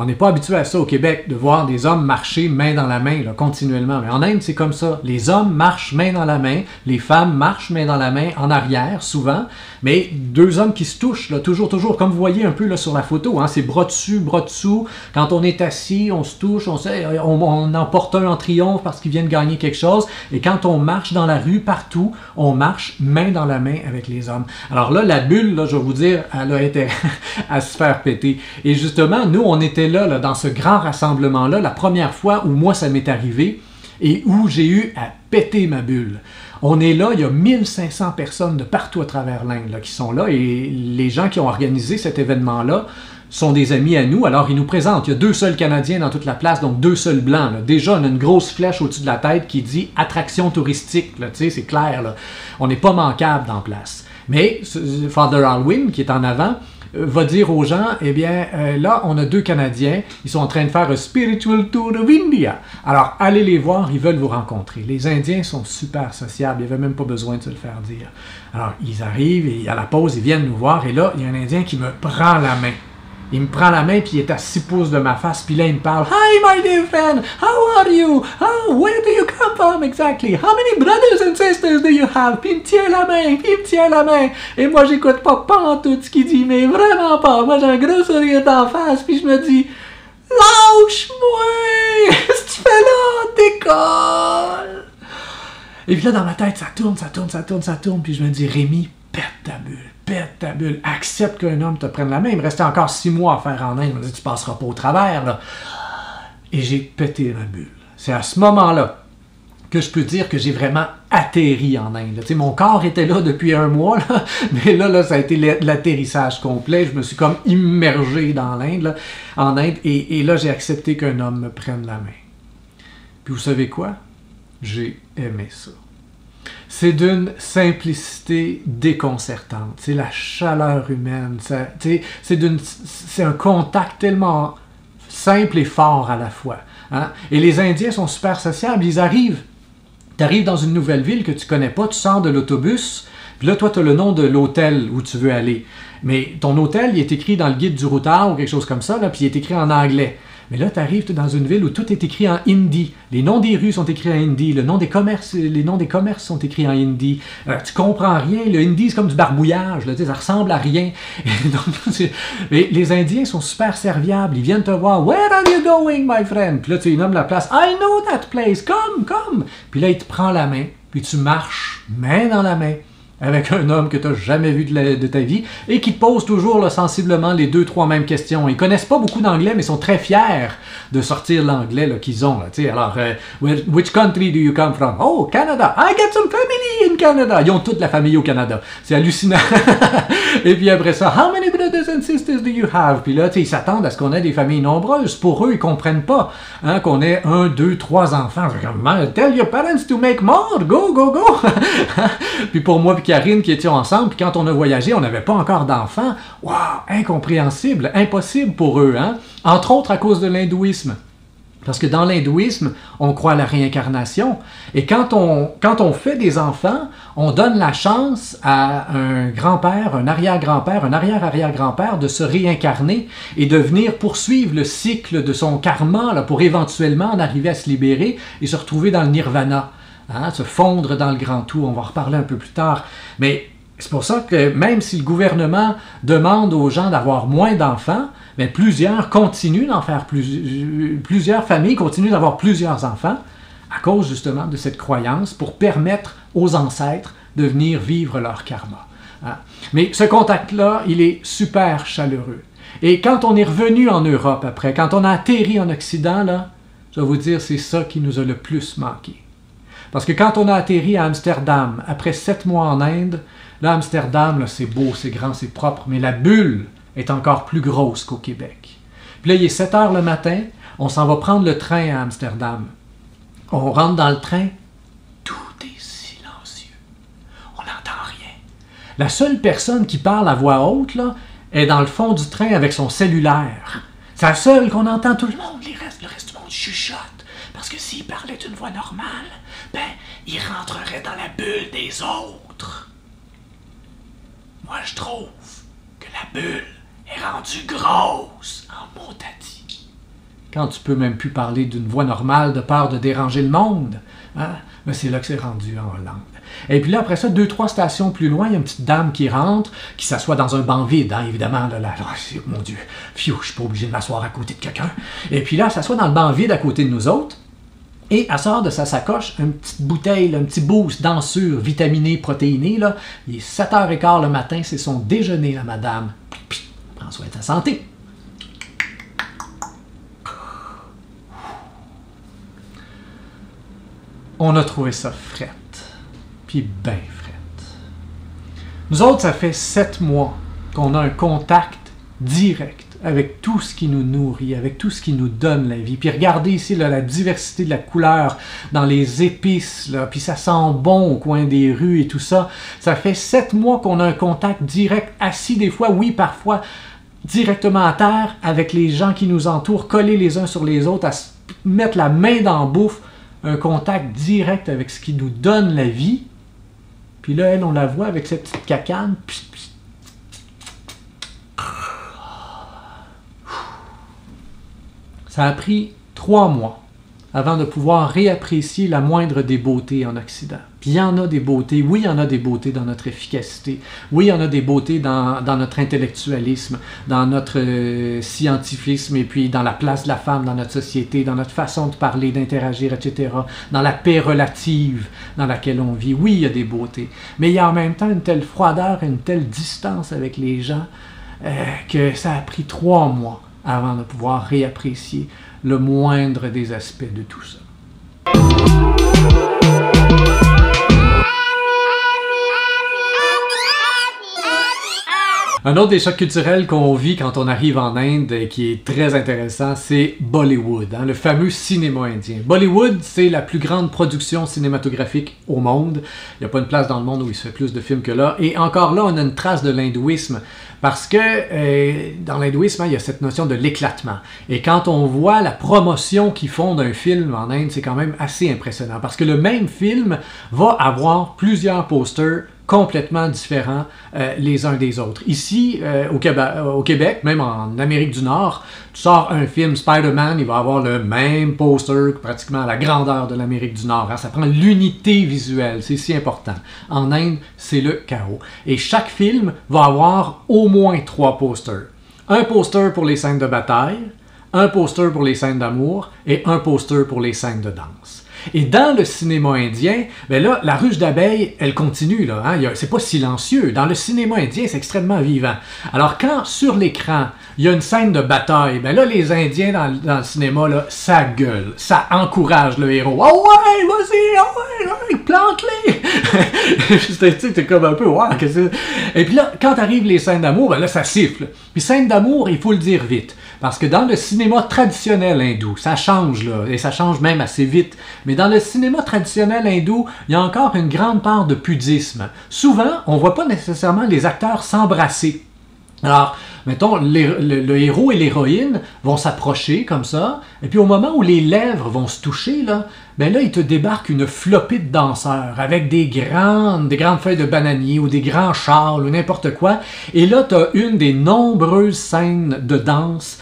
On n'est pas habitué à ça au Québec, de voir des hommes marcher main dans la main, là, continuellement. Mais en Inde, c'est comme ça. Les hommes marchent main dans la main, les femmes marchent main dans la main, en arrière, souvent. Mais 2 hommes qui se touchent, là, toujours, comme vous voyez un peu là, sur la photo. Hein, c'est bras dessus, bras dessous. Quand on est assis, on se touche, on en porte un en triomphe parce qu'ils viennent gagner quelque chose. Et quand on marche dans la rue, partout, on marche main dans la main avec les hommes. Alors là, la bulle, là, je vais vous dire, elle a intérêt à se faire péter. Et justement, nous, on était là, dans ce grand rassemblement-là, la première fois où moi, ça m'est arrivé et où j'ai eu à péter ma bulle. On est là, il y a 1500 personnes de partout à travers l'Inde qui sont là et les gens qui ont organisé cet événement-là sont des amis à nous, alors ils nous présentent. Il y a 2 seuls Canadiens dans toute la place, donc 2 seuls Blancs. Là. Déjà, on a une grosse flèche au-dessus de la tête qui dit « attraction touristique », c'est clair. Là. On n'est pas manquable dans la place. Mais Father Alwyn, qui est en avant, va dire aux gens, eh bien, là, on a 2 Canadiens, ils sont en train de faire un spiritual tour of India. Alors, allez les voir, ils veulent vous rencontrer. Les Indiens sont super sociables, il n'y avait même pas besoin de se le faire dire. Alors, ils arrivent, et à la pause, ils viennent nous voir, et là, il y a un Indien qui me prend la main. Il me prend la main, puis il est à 6 pouces de ma face, puis là, il me parle. « Hi, my dear friend, how are you? Oh, where do you come from exactly? How many brothers and sisters do you have? » Puis il me tient la main, puis il me tient la main. Et moi, j'écoute pas en tout ce qu'il dit, mais vraiment pas. Moi, j'ai un gros sourire d'en face, puis je me dis « Lâche-moi! Qu'est-ce que tu fais là? Décolle! » Et puis là, dans ma tête, ça tourne, puis je me dis « Rémi, pète ta bulle, accepte qu'un homme te prenne la main. » Il me restait encore 6 mois à faire en Inde. Il me dit, tu passeras pas au travers, là. Et j'ai pété ma bulle. C'est à ce moment-là que je peux dire que j'ai vraiment atterri en Inde. Tu sais, mon corps était là depuis 1 mois, là, mais là, ça a été l'atterrissage complet. Je me suis comme immergé dans l'Inde, en Inde, et là, j'ai accepté qu'un homme me prenne la main. Puis vous savez quoi? J'ai aimé ça. C'est d'une simplicité déconcertante. C'est la chaleur humaine. C'est un contact tellement simple et fort à la fois. Hein? Et les Indiens sont super sociables. Ils arrivent. Tu arrives dans une nouvelle ville que tu connais pas, tu sors de l'autobus, puis là, toi, tu as le nom de l'hôtel où tu veux aller. Mais ton hôtel, il est écrit dans le guide du routard ou quelque chose comme ça, là, puis il est écrit en anglais. Mais là, tu arrives dans une ville où tout est écrit en hindi. Les noms des rues sont écrits en hindi. Les noms des commerces sont écrits en hindi. Tu comprends rien. Le hindi, c'est comme du barbouillage. Là, ça ressemble à rien. Mais les Indiens sont super serviables. Ils viennent te voir. « Where are you going, my friend? » Puis là, tu nommes la place. « I know that place. Come. » Puis là, il te prend la main. Puis tu marches main dans la main avec un homme que tu n'as jamais vu de ta vie et qui te pose toujours là, sensiblement les 2-3 mêmes questions. Ils connaissent pas beaucoup d'anglais, mais ils sont très fiers de sortir l'anglais qu'ils ont. Là, alors, which country do you come from? Oh, Canada. I get some family in Canada. Ils ont toute la famille au Canada. C'est hallucinant. Et puis après ça, how many brothers and sisters do you have? Puis là, ils s'attendent à ce qu'on ait des familles nombreuses. Pour eux, ils comprennent pas qu'on ait 1, 2, 3 enfants. Tell your parents to make more. Go. Puis pour moi, Karine qui étions ensemble, puis quand on a voyagé, on n'avait pas encore d'enfants. Waouh, incompréhensible, impossible pour eux, hein? Entre autres à cause de l'hindouisme. Parce que dans l'hindouisme, on croit à la réincarnation. Et quand on fait des enfants, on donne la chance à un grand-père, un arrière-grand-père, un arrière-arrière-grand-père de se réincarner et de venir poursuivre le cycle de son karma là, pour éventuellement en arriver à se libérer et se retrouver dans le nirvana. Hein, se fondre dans le grand tout, on va en reparler un peu plus tard. Mais c'est pour ça que même si le gouvernement demande aux gens d'avoir moins d'enfants, mais plusieurs continuent d'en faire plusieurs familles continuent d'avoir plusieurs enfants à cause justement de cette croyance pour permettre aux ancêtres de venir vivre leur karma. Hein. Mais ce contact-là, il est super chaleureux. Et quand on est revenu en Europe après, quand on a atterri en Occident, là, je vais vous dire, c'est ça qui nous a le plus manqué. Parce que quand on a atterri à Amsterdam, après 7 mois en Inde, là, Amsterdam, là, c'est beau, c'est grand, c'est propre, mais la bulle est encore plus grosse qu'au Québec. Puis là, il est 7 heures le matin, on s'en va prendre le train à Amsterdam. On rentre dans le train, tout est silencieux. On n'entend rien. La seule personne qui parle à voix haute, là, est dans le fond du train avec son cellulaire. C'est la seule qu'on entend, tout le monde, le reste du monde chuchote. Parce que s'il parlait d'une voix normale, ben, il rentrerait dans la bulle des autres. Moi, je trouve que la bulle est rendue grosse en motati. Quand tu peux même plus parler d'une voix normale de peur de déranger le monde, hein, ben c'est là que c'est rendu en Hollande. Et puis là, après ça, 2-3 stations plus loin, il y a une petite dame qui rentre, qui s'assoit dans un banc vide, hein, évidemment. Là, oh, mon Dieu, fiou, je suis pas obligé de m'asseoir à côté de quelqu'un. Et puis là, elle s'assoit dans le banc vide à côté de nous autres. Et elle sort de sa sacoche une petite bouteille, là, un petit boost dansure, vitaminé, protéiné. Là. Il est 7h15 le matin, c'est son déjeuner, la madame. Prends soin de ta santé. On a trouvé ça frette. Puis ben frette. Nous autres, ça fait 7 mois qu'on a un contact direct avec tout ce qui nous nourrit, avec tout ce qui nous donne la vie. Puis regardez ici là, la diversité de la couleur dans les épices, là, puis ça sent bon au coin des rues et tout ça. Ça fait 7 mois qu'on a un contact direct, assis des fois, oui, parfois directement à terre, avec les gens qui nous entourent, collés les uns sur les autres, à se mettre la main dans la bouffe, un contact direct avec ce qui nous donne la vie. Puis là, elle, on la voit avec cette petite cacane. Ça a pris 3 mois avant de pouvoir réapprécier la moindre des beautés en Occident. Puis il y en a des beautés, oui, il y en a des beautés dans notre efficacité, oui, il y en a des beautés dans notre intellectualisme, dans notre scientifisme, et puis dans la place de la femme dans notre société, dans notre façon de parler, d'interagir, etc., dans la paix relative dans laquelle on vit. Oui, il y a des beautés, mais il y a en même temps une telle froideur, une telle distance avec les gens que ça a pris 3 mois avant de pouvoir réapprécier le moindre des aspects de tout ça. Un autre des chocs culturels qu'on vit quand on arrive en Inde et qui est très intéressant, c'est Bollywood, le fameux cinéma indien. Bollywood, c'est la plus grande production cinématographique au monde. Il n'y a pas une place dans le monde où il se fait plus de films que là. Et encore là, on a une trace de l'hindouisme parce que dans l'hindouisme, il y a cette notion de l'éclatement. Et quand on voit la promotion qu'ils font d'un film en Inde, c'est quand même assez impressionnant parce que le même film va avoir plusieurs posters complètement différents les uns des autres. Ici, au Québec, même en Amérique du Nord, tu sors un film Spider-Man, il va avoir le même poster, pratiquement à la grandeur de l'Amérique du Nord. Ça prend l'unité visuelle, c'est si important. En Inde, c'est le chaos. Et chaque film va avoir au moins 3 posters. Un poster pour les scènes de bataille, un poster pour les scènes d'amour et un poster pour les scènes de danse. Et dans le cinéma indien, ben là, la ruche d'abeilles, elle continue, là, c'est pas silencieux. Dans le cinéma indien, c'est extrêmement vivant. Alors, quand sur l'écran, il y a une scène de bataille, ben là, les Indiens dans le cinéma, là, ça gueule, ça encourage le héros. Ah ouais, vas-y, ah ouais, plante-les! T'es comme un peu, ouais, qu'est-ce que c'est? Et puis là, quand arrivent les scènes d'amour, ben là, ça siffle. Puis scènes d'amour, il faut le dire vite. Parce que dans le cinéma traditionnel hindou, ça change, là, et ça change même assez vite, mais dans le cinéma traditionnel hindou, il y a encore une grande part de pudisme. Souvent, on ne voit pas nécessairement les acteurs s'embrasser. Alors, mettons, le héros et l'héroïne vont s'approcher comme ça, et puis au moment où les lèvres vont se toucher, là, ben là, il te débarque une flopée de danseurs avec des grandes feuilles de bananier ou des grands châles ou n'importe quoi. Et là, tu as une des nombreuses scènes de danse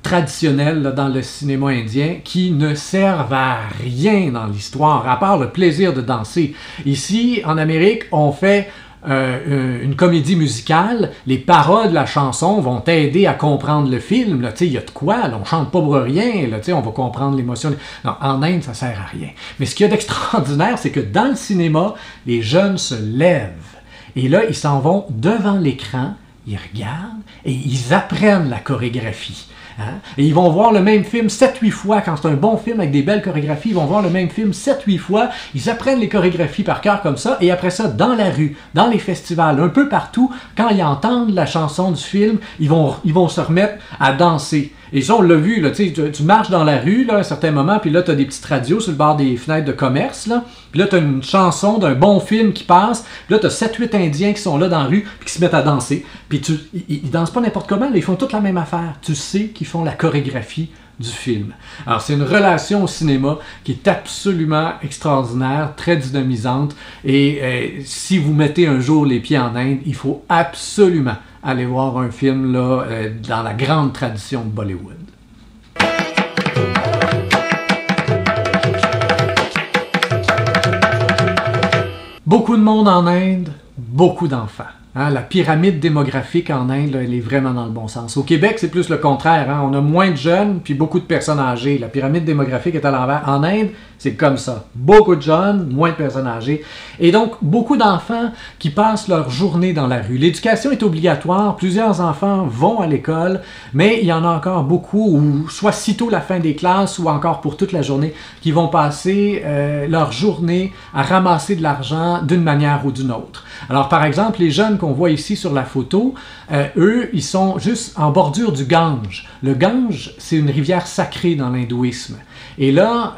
traditionnelles là, dans le cinéma indien qui ne servent à rien dans l'histoire, à part le plaisir de danser. Ici, en Amérique, on fait une comédie musicale, les paroles de la chanson vont t'aider à comprendre le film. Il y a de quoi, là, on chante pas pour rien, là, on va comprendre l'émotion. Non, en Inde, ça sert à rien. Mais ce qu'il y a d'extraordinaire, c'est que dans le cinéma, les jeunes se lèvent. Et là, ils s'en vont devant l'écran, ils regardent et ils apprennent la chorégraphie. Hein? Et ils vont voir le même film 7-8 fois. Quand c'est un bon film avec des belles chorégraphies, ils vont voir le même film 7-8 fois. Ils apprennent les chorégraphies par cœur comme ça. Et après ça, dans la rue, dans les festivals, un peu partout, quand ils entendent la chanson du film, ils vont se remettre à danser. Et ça, on l'a vu, là, tu marches dans la rue là, à un certain moment, puis là, tu as des petites radios sur le bord des fenêtres de commerce. Là, puis là, tu as une chanson d'un bon film qui passe. Puis là, tu as 7-8 Indiens qui sont là dans la rue, puis qui se mettent à danser. Puis ils dansent pas n'importe comment, là, ils font toute la même affaire. Tu sais qu'ils font la chorégraphie du film. Alors, c'est une relation au cinéma qui est absolument extraordinaire, très dynamisante. Et si vous mettez un jour les pieds en Inde, il faut absolument aller voir un film là, dans la grande tradition de Bollywood. Beaucoup de monde en Inde, beaucoup d'enfants. Hein, la pyramide démographique en Inde, là, elle est vraiment dans le bon sens. Au Québec, c'est plus le contraire. Hein, on a moins de jeunes puis beaucoup de personnes âgées. La pyramide démographique est à l'envers. En Inde, c'est comme ça. Beaucoup de jeunes, moins de personnes âgées. Et donc, beaucoup d'enfants qui passent leur journée dans la rue. L'éducation est obligatoire. Plusieurs enfants vont à l'école, mais il y en a encore beaucoup, ou soit sitôt la fin des classes, ou encore pour toute la journée, qui vont passer leur journée à ramasser de l'argent d'une manière ou d'une autre. Alors, par exemple, les jeunes qu'on voit ici sur la photo, eux, ils sont juste en bordure du Gange. Le Gange, c'est une rivière sacrée dans l'hindouisme. Et là,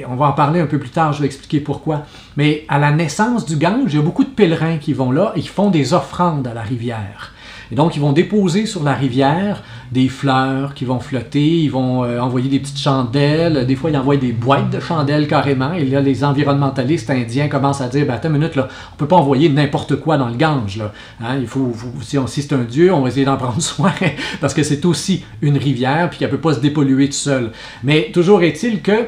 on va en parler un peu plus tard, je vais expliquer pourquoi. Mais à la naissance du Gange, il y a beaucoup de pèlerins qui vont là et qui font des offrandes à la rivière. Et donc, ils vont déposer sur la rivière des fleurs qui vont flotter, ils vont envoyer des petites chandelles, des fois ils envoient des boîtes de chandelles carrément, et là les environnementalistes indiens commencent à dire, ben, attends une minute, là, on ne peut pas envoyer n'importe quoi dans le Gange, là. Hein, il faut si c'est un dieu, on va essayer d'en prendre soin, parce que c'est aussi une rivière, puis qu'elle ne peut pas se dépolluer toute seule. Mais toujours est-il que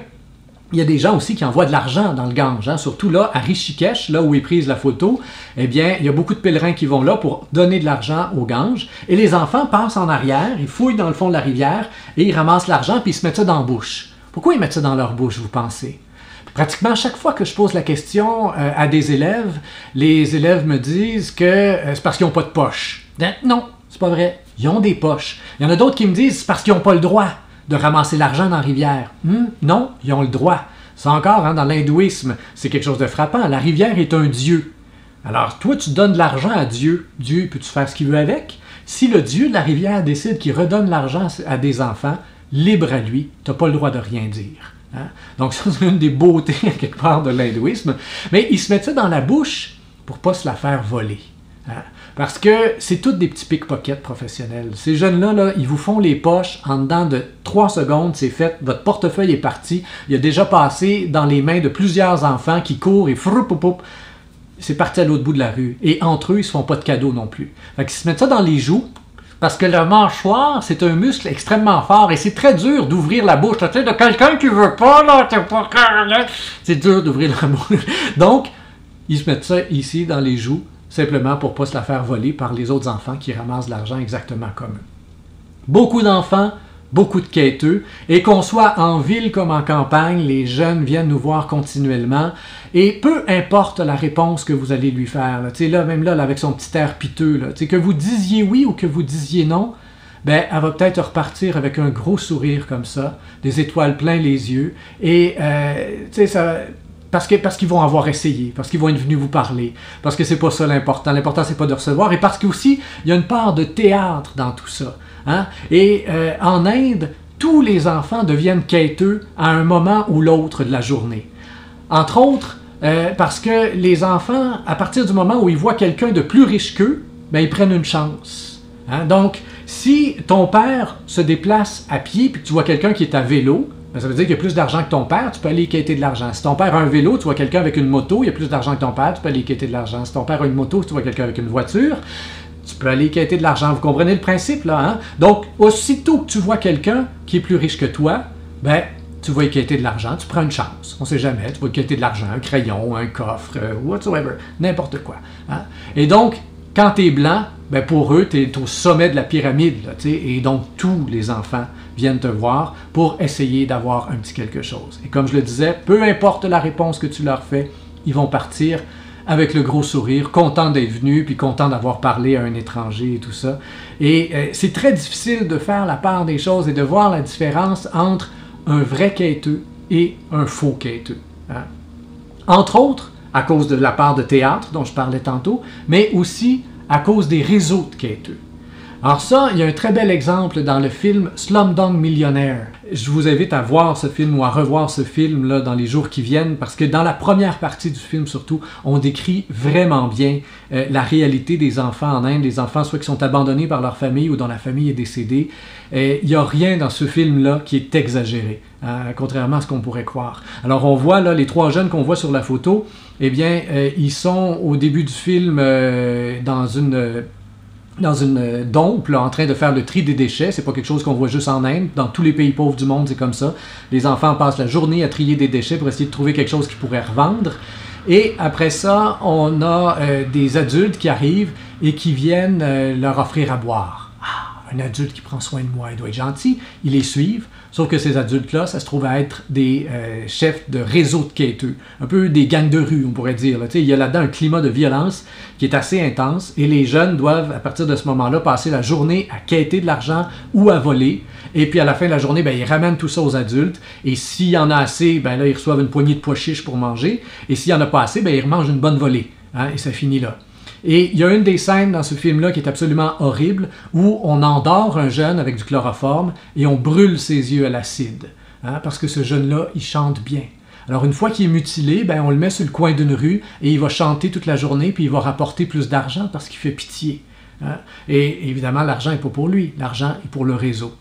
il y a des gens aussi qui envoient de l'argent dans le Gange, hein? Surtout là, à Rishikesh, là où est prise la photo, eh bien, il y a beaucoup de pèlerins qui vont là pour donner de l'argent au Gange, et les enfants passent en arrière, ils fouillent dans le fond de la rivière, et ils ramassent l'argent, puis ils se mettent ça dans la bouche. Pourquoi ils mettent ça dans leur bouche, vous pensez? Pratiquement chaque fois que je pose la question à des élèves, les élèves me disent que c'est parce qu'ils n'ont pas de poche. Non, c'est pas vrai, ils ont des poches. Il y en a d'autres qui me disent c'est parce qu'ils n'ont pas le droit de ramasser l'argent dans la rivière. Non, ils ont le droit. Ça encore, hein, dans l'hindouisme, c'est quelque chose de frappant. La rivière est un dieu. Alors, toi, tu donnes de l'argent à Dieu. Dieu, peux-tu faire ce qu'il veut avec? Si le dieu de la rivière décide qu'il redonne l'argent à des enfants, libre à lui, tu n'as pas le droit de rien dire. Hein? Donc, ça, c'est une des beautés, quelque part, de l'hindouisme. Mais ils se mettent ça dans la bouche pour ne pas se la faire voler. Hein? Parce que c'est toutes des petits pickpockets professionnels. Ces jeunes-là, là, ils vous font les poches en dedans de 3 secondes, c'est fait, votre portefeuille est parti, il a déjà passé dans les mains de plusieurs enfants qui courent et c'est parti à l'autre bout de la rue. Et entre eux, ils ne se font pas de cadeaux non plus. Fait qu'ils se mettent ça dans les joues, parce que le mâchoire, c'est un muscle extrêmement fort et c'est très dur d'ouvrir la bouche. Tu sais, de quelqu'un qui veut pas, là, c'est dur d'ouvrir la bouche. Donc, ils se mettent ça ici dans les joues, simplement pour ne pas se la faire voler par les autres enfants qui ramassent de l'argent exactement comme eux. Beaucoup d'enfants, beaucoup de quêteux, et qu'on soit en ville comme en campagne, les jeunes viennent nous voir continuellement, et peu importe la réponse que vous allez lui faire, là, même là, avec son petit air piteux, là, que vous disiez oui ou que vous disiez non, ben, elle va peut-être repartir avec un gros sourire comme ça, des étoiles plein les yeux, et ça... Parce qu'ils vont avoir essayé, parce qu'ils vont être venus vous parler, parce que c'est pas ça l'important. L'important, c'est pas de recevoir, et parce qu'aussi, il y a une part de théâtre dans tout ça. Hein? Et en Inde, tous les enfants deviennent quêteux à un moment ou l'autre de la journée. Entre autres, parce que les enfants, à partir du moment où ils voient quelqu'un de plus riche qu'eux, ben, ils prennent une chance. Hein? Donc, si ton père se déplace à pied, puis que tu vois quelqu'un qui est à vélo, ben, ça veut dire qu'il y a plus d'argent que ton père, tu peux aller quêter de l'argent. Si ton père a un vélo, tu vois quelqu'un avec une moto, il y a plus d'argent que ton père, tu peux aller quêter de l'argent. Si ton père a une moto, tu vois quelqu'un avec une voiture, tu peux aller quêter de l'argent. Vous comprenez le principe, là, hein? Donc, aussitôt que tu vois quelqu'un qui est plus riche que toi, ben, tu vas y quêter de l'argent, tu prends une chance. On ne sait jamais, tu vas y quêter de l'argent, un crayon, un coffre, whatsoever, n'importe quoi. Hein? Et donc, quand tu es blanc, ben pour eux, tu es au sommet de la pyramide, là, et donc tous les enfants viennent te voir pour essayer d'avoir un petit quelque chose. Et comme je le disais, peu importe la réponse que tu leur fais, ils vont partir avec le gros sourire, contents d'être venus, puis contents d'avoir parlé à un étranger et tout ça. Et c'est très difficile de faire la part des choses et de voir la différence entre un vrai quêteux et un faux quêteux. Hein? Entre autres, à cause de la part de théâtre dont je parlais tantôt, mais aussi à cause des réseaux de quêteux. Alors ça, il y a un très bel exemple dans le film Slumdog Millionaire. Je vous invite à voir ce film ou à revoir ce film là dans les jours qui viennent parce que dans la première partie du film surtout, on décrit vraiment bien la réalité des enfants en Inde, des enfants soit qui sont abandonnés par leur famille ou dont la famille est décédée. Il n'y a rien dans ce film-là qui est exagéré, contrairement à ce qu'on pourrait croire. Alors on voit là les 3 jeunes qu'on voit sur la photo, eh bien ils sont au début du film dans une dompe, là, en train de faire le tri des déchets. C'est pas quelque chose qu'on voit juste en Inde. Dans tous les pays pauvres du monde, c'est comme ça. Les enfants passent la journée à trier des déchets pour essayer de trouver quelque chose qu'ils pourraient revendre. Et après ça, on a des adultes qui arrivent et qui viennent leur offrir à boire. Un adulte qui prend soin de moi, il doit être gentil. Ils les suivent. Sauf que ces adultes-là, ça se trouve à être des chefs de réseaux de quêteux. Un peu des gangs de rue, on pourrait dire. Là. Il y a là-dedans un climat de violence qui est assez intense et les jeunes doivent, à partir de ce moment-là, passer la journée à quêter de l'argent ou à voler. Et puis à la fin de la journée, ben, ils ramènent tout ça aux adultes. Et s'il y en a assez, ben, là, ils reçoivent une poignée de pois chiches pour manger. Et s'il n'y en a pas assez, ben, ils remangent une bonne volée. Hein, et ça finit là. Et il y a une des scènes dans ce film-là qui est absolument horrible, où on endort un jeune avec du chloroforme et on brûle ses yeux à l'acide. Hein, parce que ce jeune-là, il chante bien. Alors une fois qu'il est mutilé, ben, on le met sur le coin d'une rue et il va chanter toute la journée puis il va rapporter plus d'argent parce qu'il fait pitié. Hein. Et évidemment, l'argent n'est pas pour lui, l'argent est pour le réseau.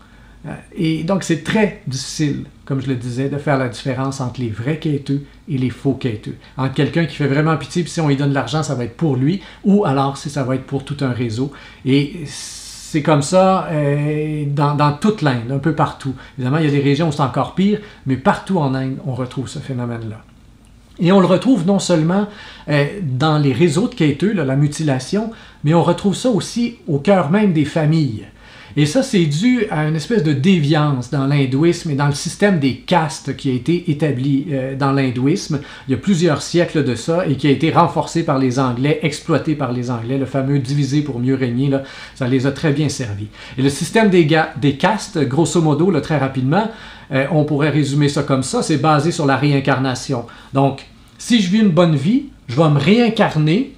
Et donc c'est très difficile, comme je le disais, de faire la différence entre les vrais quêteux et les faux quêteux. Entre quelqu'un qui fait vraiment pitié, puis si on lui donne de l'argent, ça va être pour lui, ou alors si ça va être pour tout un réseau. Et c'est comme ça dans toute l'Inde, un peu partout. Évidemment, il y a des régions où c'est encore pire, mais partout en Inde, on retrouve ce phénomène-là. Et on le retrouve non seulement dans les réseaux de quêteux, là, la mutilation, mais on retrouve ça aussi au cœur même des familles. Et ça, c'est dû à une espèce de déviance dans l'hindouisme et dans le système des castes qui a été établi dans l'hindouisme. Il y a plusieurs siècles de ça et qui a été renforcé par les Anglais, exploité par les Anglais, le fameux diviser pour mieux régner, là, ça les a très bien servis. Et le système des castes, grosso modo, là, très rapidement, on pourrait résumer ça comme ça, c'est basé sur la réincarnation. Donc, si je vis une bonne vie, je vais me réincarner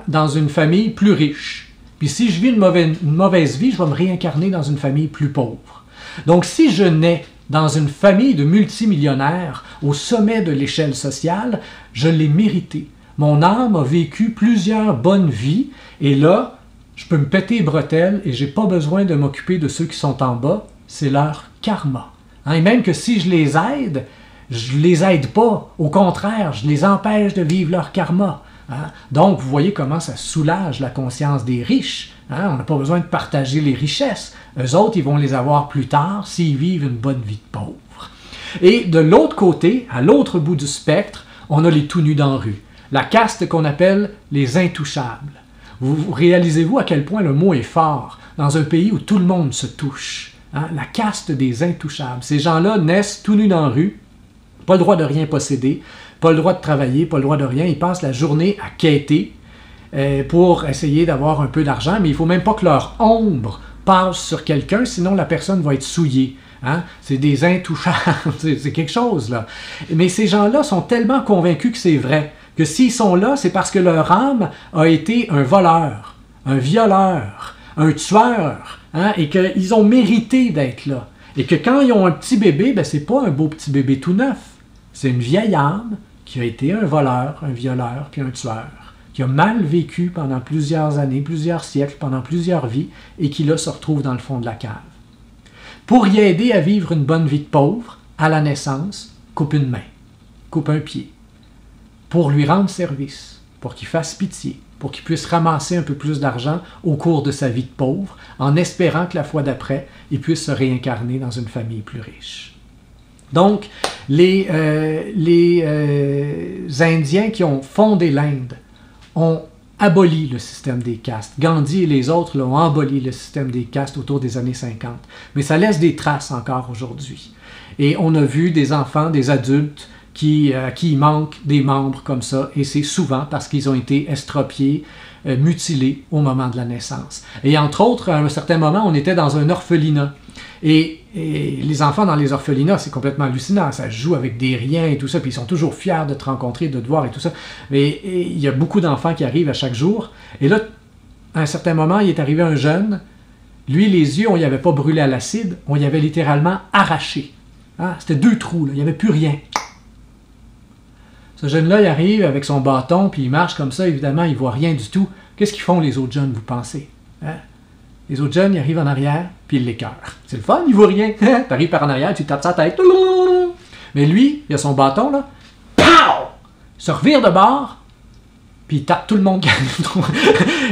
dans une famille plus riche. Puis si je vis une mauvaise vie, je vais me réincarner dans une famille plus pauvre. Donc si je nais dans une famille de multimillionnaires au sommet de l'échelle sociale, je l'ai mérité. Mon âme a vécu plusieurs bonnes vies et là, je peux me péter les bretelles et j'ai pas besoin de m'occuper de ceux qui sont en bas. C'est leur karma. Et même que si je les aide pas. Au contraire, je les empêche de vivre leur karma. Hein? Donc, vous voyez comment ça soulage la conscience des riches. Hein? On n'a pas besoin de partager les richesses. Eux autres, ils vont les avoir plus tard s'ils vivent une bonne vie de pauvre. Et de l'autre côté, à l'autre bout du spectre, on a les tout nus dans la rue. La caste qu'on appelle les intouchables. Vous réalisez-vous à quel point le mot est fort dans un pays où tout le monde se touche. Hein? La caste des intouchables. Ces gens-là naissent tout nus dans la rue, pas le droit de rien posséder, pas le droit de travailler, pas le droit de rien. Ils passent la journée à quêter pour essayer d'avoir un peu d'argent, mais il ne faut même pas que leur ombre passe sur quelqu'un, sinon la personne va être souillée. Hein? C'est des intouchables, c'est quelque chose, là. Mais ces gens-là sont tellement convaincus que c'est vrai, que s'ils sont là, c'est parce que leur âme a été un voleur, un violeur, un tueur, hein? Et qu'ils ont mérité d'être là. Et que quand ils ont un petit bébé, ben, c'est pas un beau petit bébé tout neuf. C'est une vieille âme qui a été un voleur, un violeur, puis un tueur, qui a mal vécu pendant plusieurs années, plusieurs siècles, pendant plusieurs vies, et qui là se retrouve dans le fond de la cave. Pour y aider à vivre une bonne vie de pauvre, à la naissance, coupe une main, coupe un pied, pour lui rendre service, pour qu'il fasse pitié, pour qu'il puisse ramasser un peu plus d'argent au cours de sa vie de pauvre, en espérant que la fois d'après, il puisse se réincarner dans une famille plus riche. Donc, les Indiens qui ont fondé l'Inde ont aboli le système des castes. Gandhi et les autres l'ont aboli, le système des castes, autour des années 50. Mais ça laisse des traces encore aujourd'hui. Et on a vu des enfants, des adultes, qui manquent des membres comme ça, et c'est souvent parce qu'ils ont été estropiés, mutilés au moment de la naissance. Et entre autres, à un certain moment, on était dans un orphelinat. Et les enfants dans les orphelinats, c'est complètement hallucinant. Ça joue avec des riens et tout ça, puis ils sont toujours fiers de te rencontrer, de te voir et tout ça. Mais il y a beaucoup d'enfants qui arrivent à chaque jour. Et là, à un certain moment, il est arrivé un jeune. Lui, les yeux, on y avait pas brûlé à l'acide, on y avait littéralement arraché. Hein? C'était 2 trous, là. Il n'y avait plus rien. Ce jeune-là, il arrive avec son bâton, puis il marche comme ça, évidemment, il ne voit rien du tout. Qu'est-ce qu'ils font les autres jeunes, vous pensez? Hein? Les autres jeunes, ils arrivent en arrière, puis ils l'écœurent. C'est le fun, il ne voit rien. Tu arrives par en arrière, tu tapes sa tête. Mais lui, il a son bâton, là. Pow! Il se revire de bord, puis il tape tout le monde.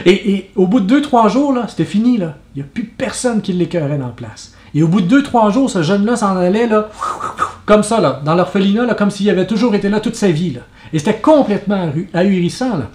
et au bout de 2-3 jours, là, c'était fini, là. Il n'y a plus personne qui l'écœurait dans la place. Et au bout de 2-3 jours, ce jeune-là s'en allait, là, comme ça, là, dans l'orphelinat, là, comme s'il avait toujours été là toute sa vie, là. Et c'était complètement ahurissant, là.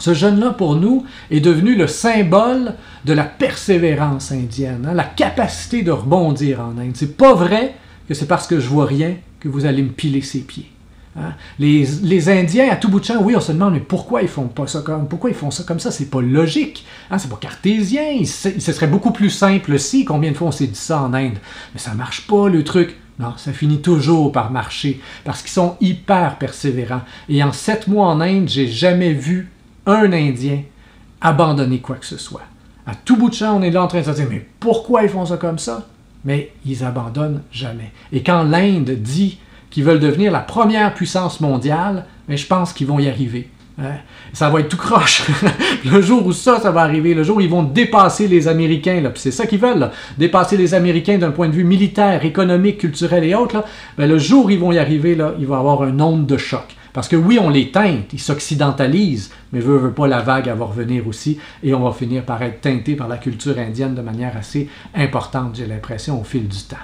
Ce jeune-là, pour nous, est devenu le symbole de la persévérance indienne, hein, la capacité de rebondir en Inde. C'est pas vrai que c'est parce que je vois rien que vous allez me piler ses pieds. Hein. Les Indiens, à tout bout de champ, oui, on se demande, mais pourquoi ils font pas ça pourquoi ils font ça comme ça? C'est pas logique. Hein, c'est pas cartésien. Ce serait beaucoup plus simple si. Combien de fois on s'est dit ça en Inde? Mais ça marche pas, le truc. Non, ça finit toujours par marcher, parce qu'ils sont hyper persévérants. Et en 7 mois en Inde, j'ai jamais vu un Indien abandonner quoi que ce soit. À tout bout de champ, on est là en train de se dire, mais pourquoi ils font ça comme ça? Mais ils abandonnent jamais. Et quand l'Inde dit qu'ils veulent devenir la première puissance mondiale, mais je pense qu'ils vont y arriver. Hein? Ça va être tout croche. Le jour où ça va arriver, le jour où ils vont dépasser les Américains, là, puis c'est ça qu'ils veulent, là, dépasser les Américains d'un point de vue militaire, économique, culturel et autres, là, ben, le jour où ils vont y arriver, là, il va y avoir un onde de choc. Parce que oui, on les teinte, ils s'occidentalisent, mais veut pas, la vague, elle va revenir aussi, et on va finir par être teinté par la culture indienne de manière assez importante, j'ai l'impression, au fil du temps.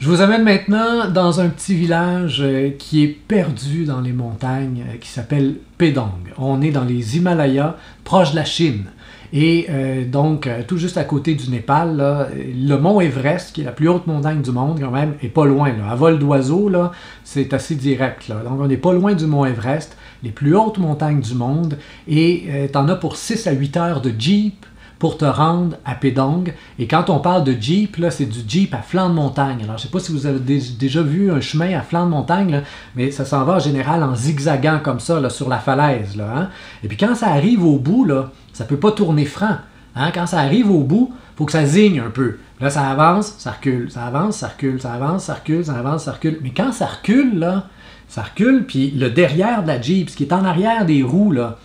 Je vous amène maintenant dans un petit village qui est perdu dans les montagnes, qui s'appelle Pedong. On est dans les Himalayas, proche de la Chine. Et donc, tout juste à côté du Népal, là, le mont Everest, qui est la plus haute montagne du monde, quand même, est pas loin. Là. À vol d'oiseau, là, c'est assez direct. Là. Donc, on n'est pas loin du mont Everest, les plus hautes montagnes du monde. Et tu en as pour 6 à 8 heures de Jeep pour te rendre à Pedong. Et quand on parle de Jeep, là, c'est du Jeep à flanc de montagne. Alors, je ne sais pas si vous avez déjà vu un chemin à flanc de montagne, là, mais ça s'en va en général en zigzagant comme ça, là, sur la falaise. Là, hein? Et puis quand ça arrive au bout, là, ça ne peut pas tourner franc. Hein? Quand ça arrive au bout, il faut que ça zigne un peu. Là, ça avance, ça recule, ça avance, ça recule, ça avance, ça recule, ça avance, ça recule. Mais quand ça recule, là, ça recule, puis le derrière de la Jeep, ce qui est en arrière des roues, là,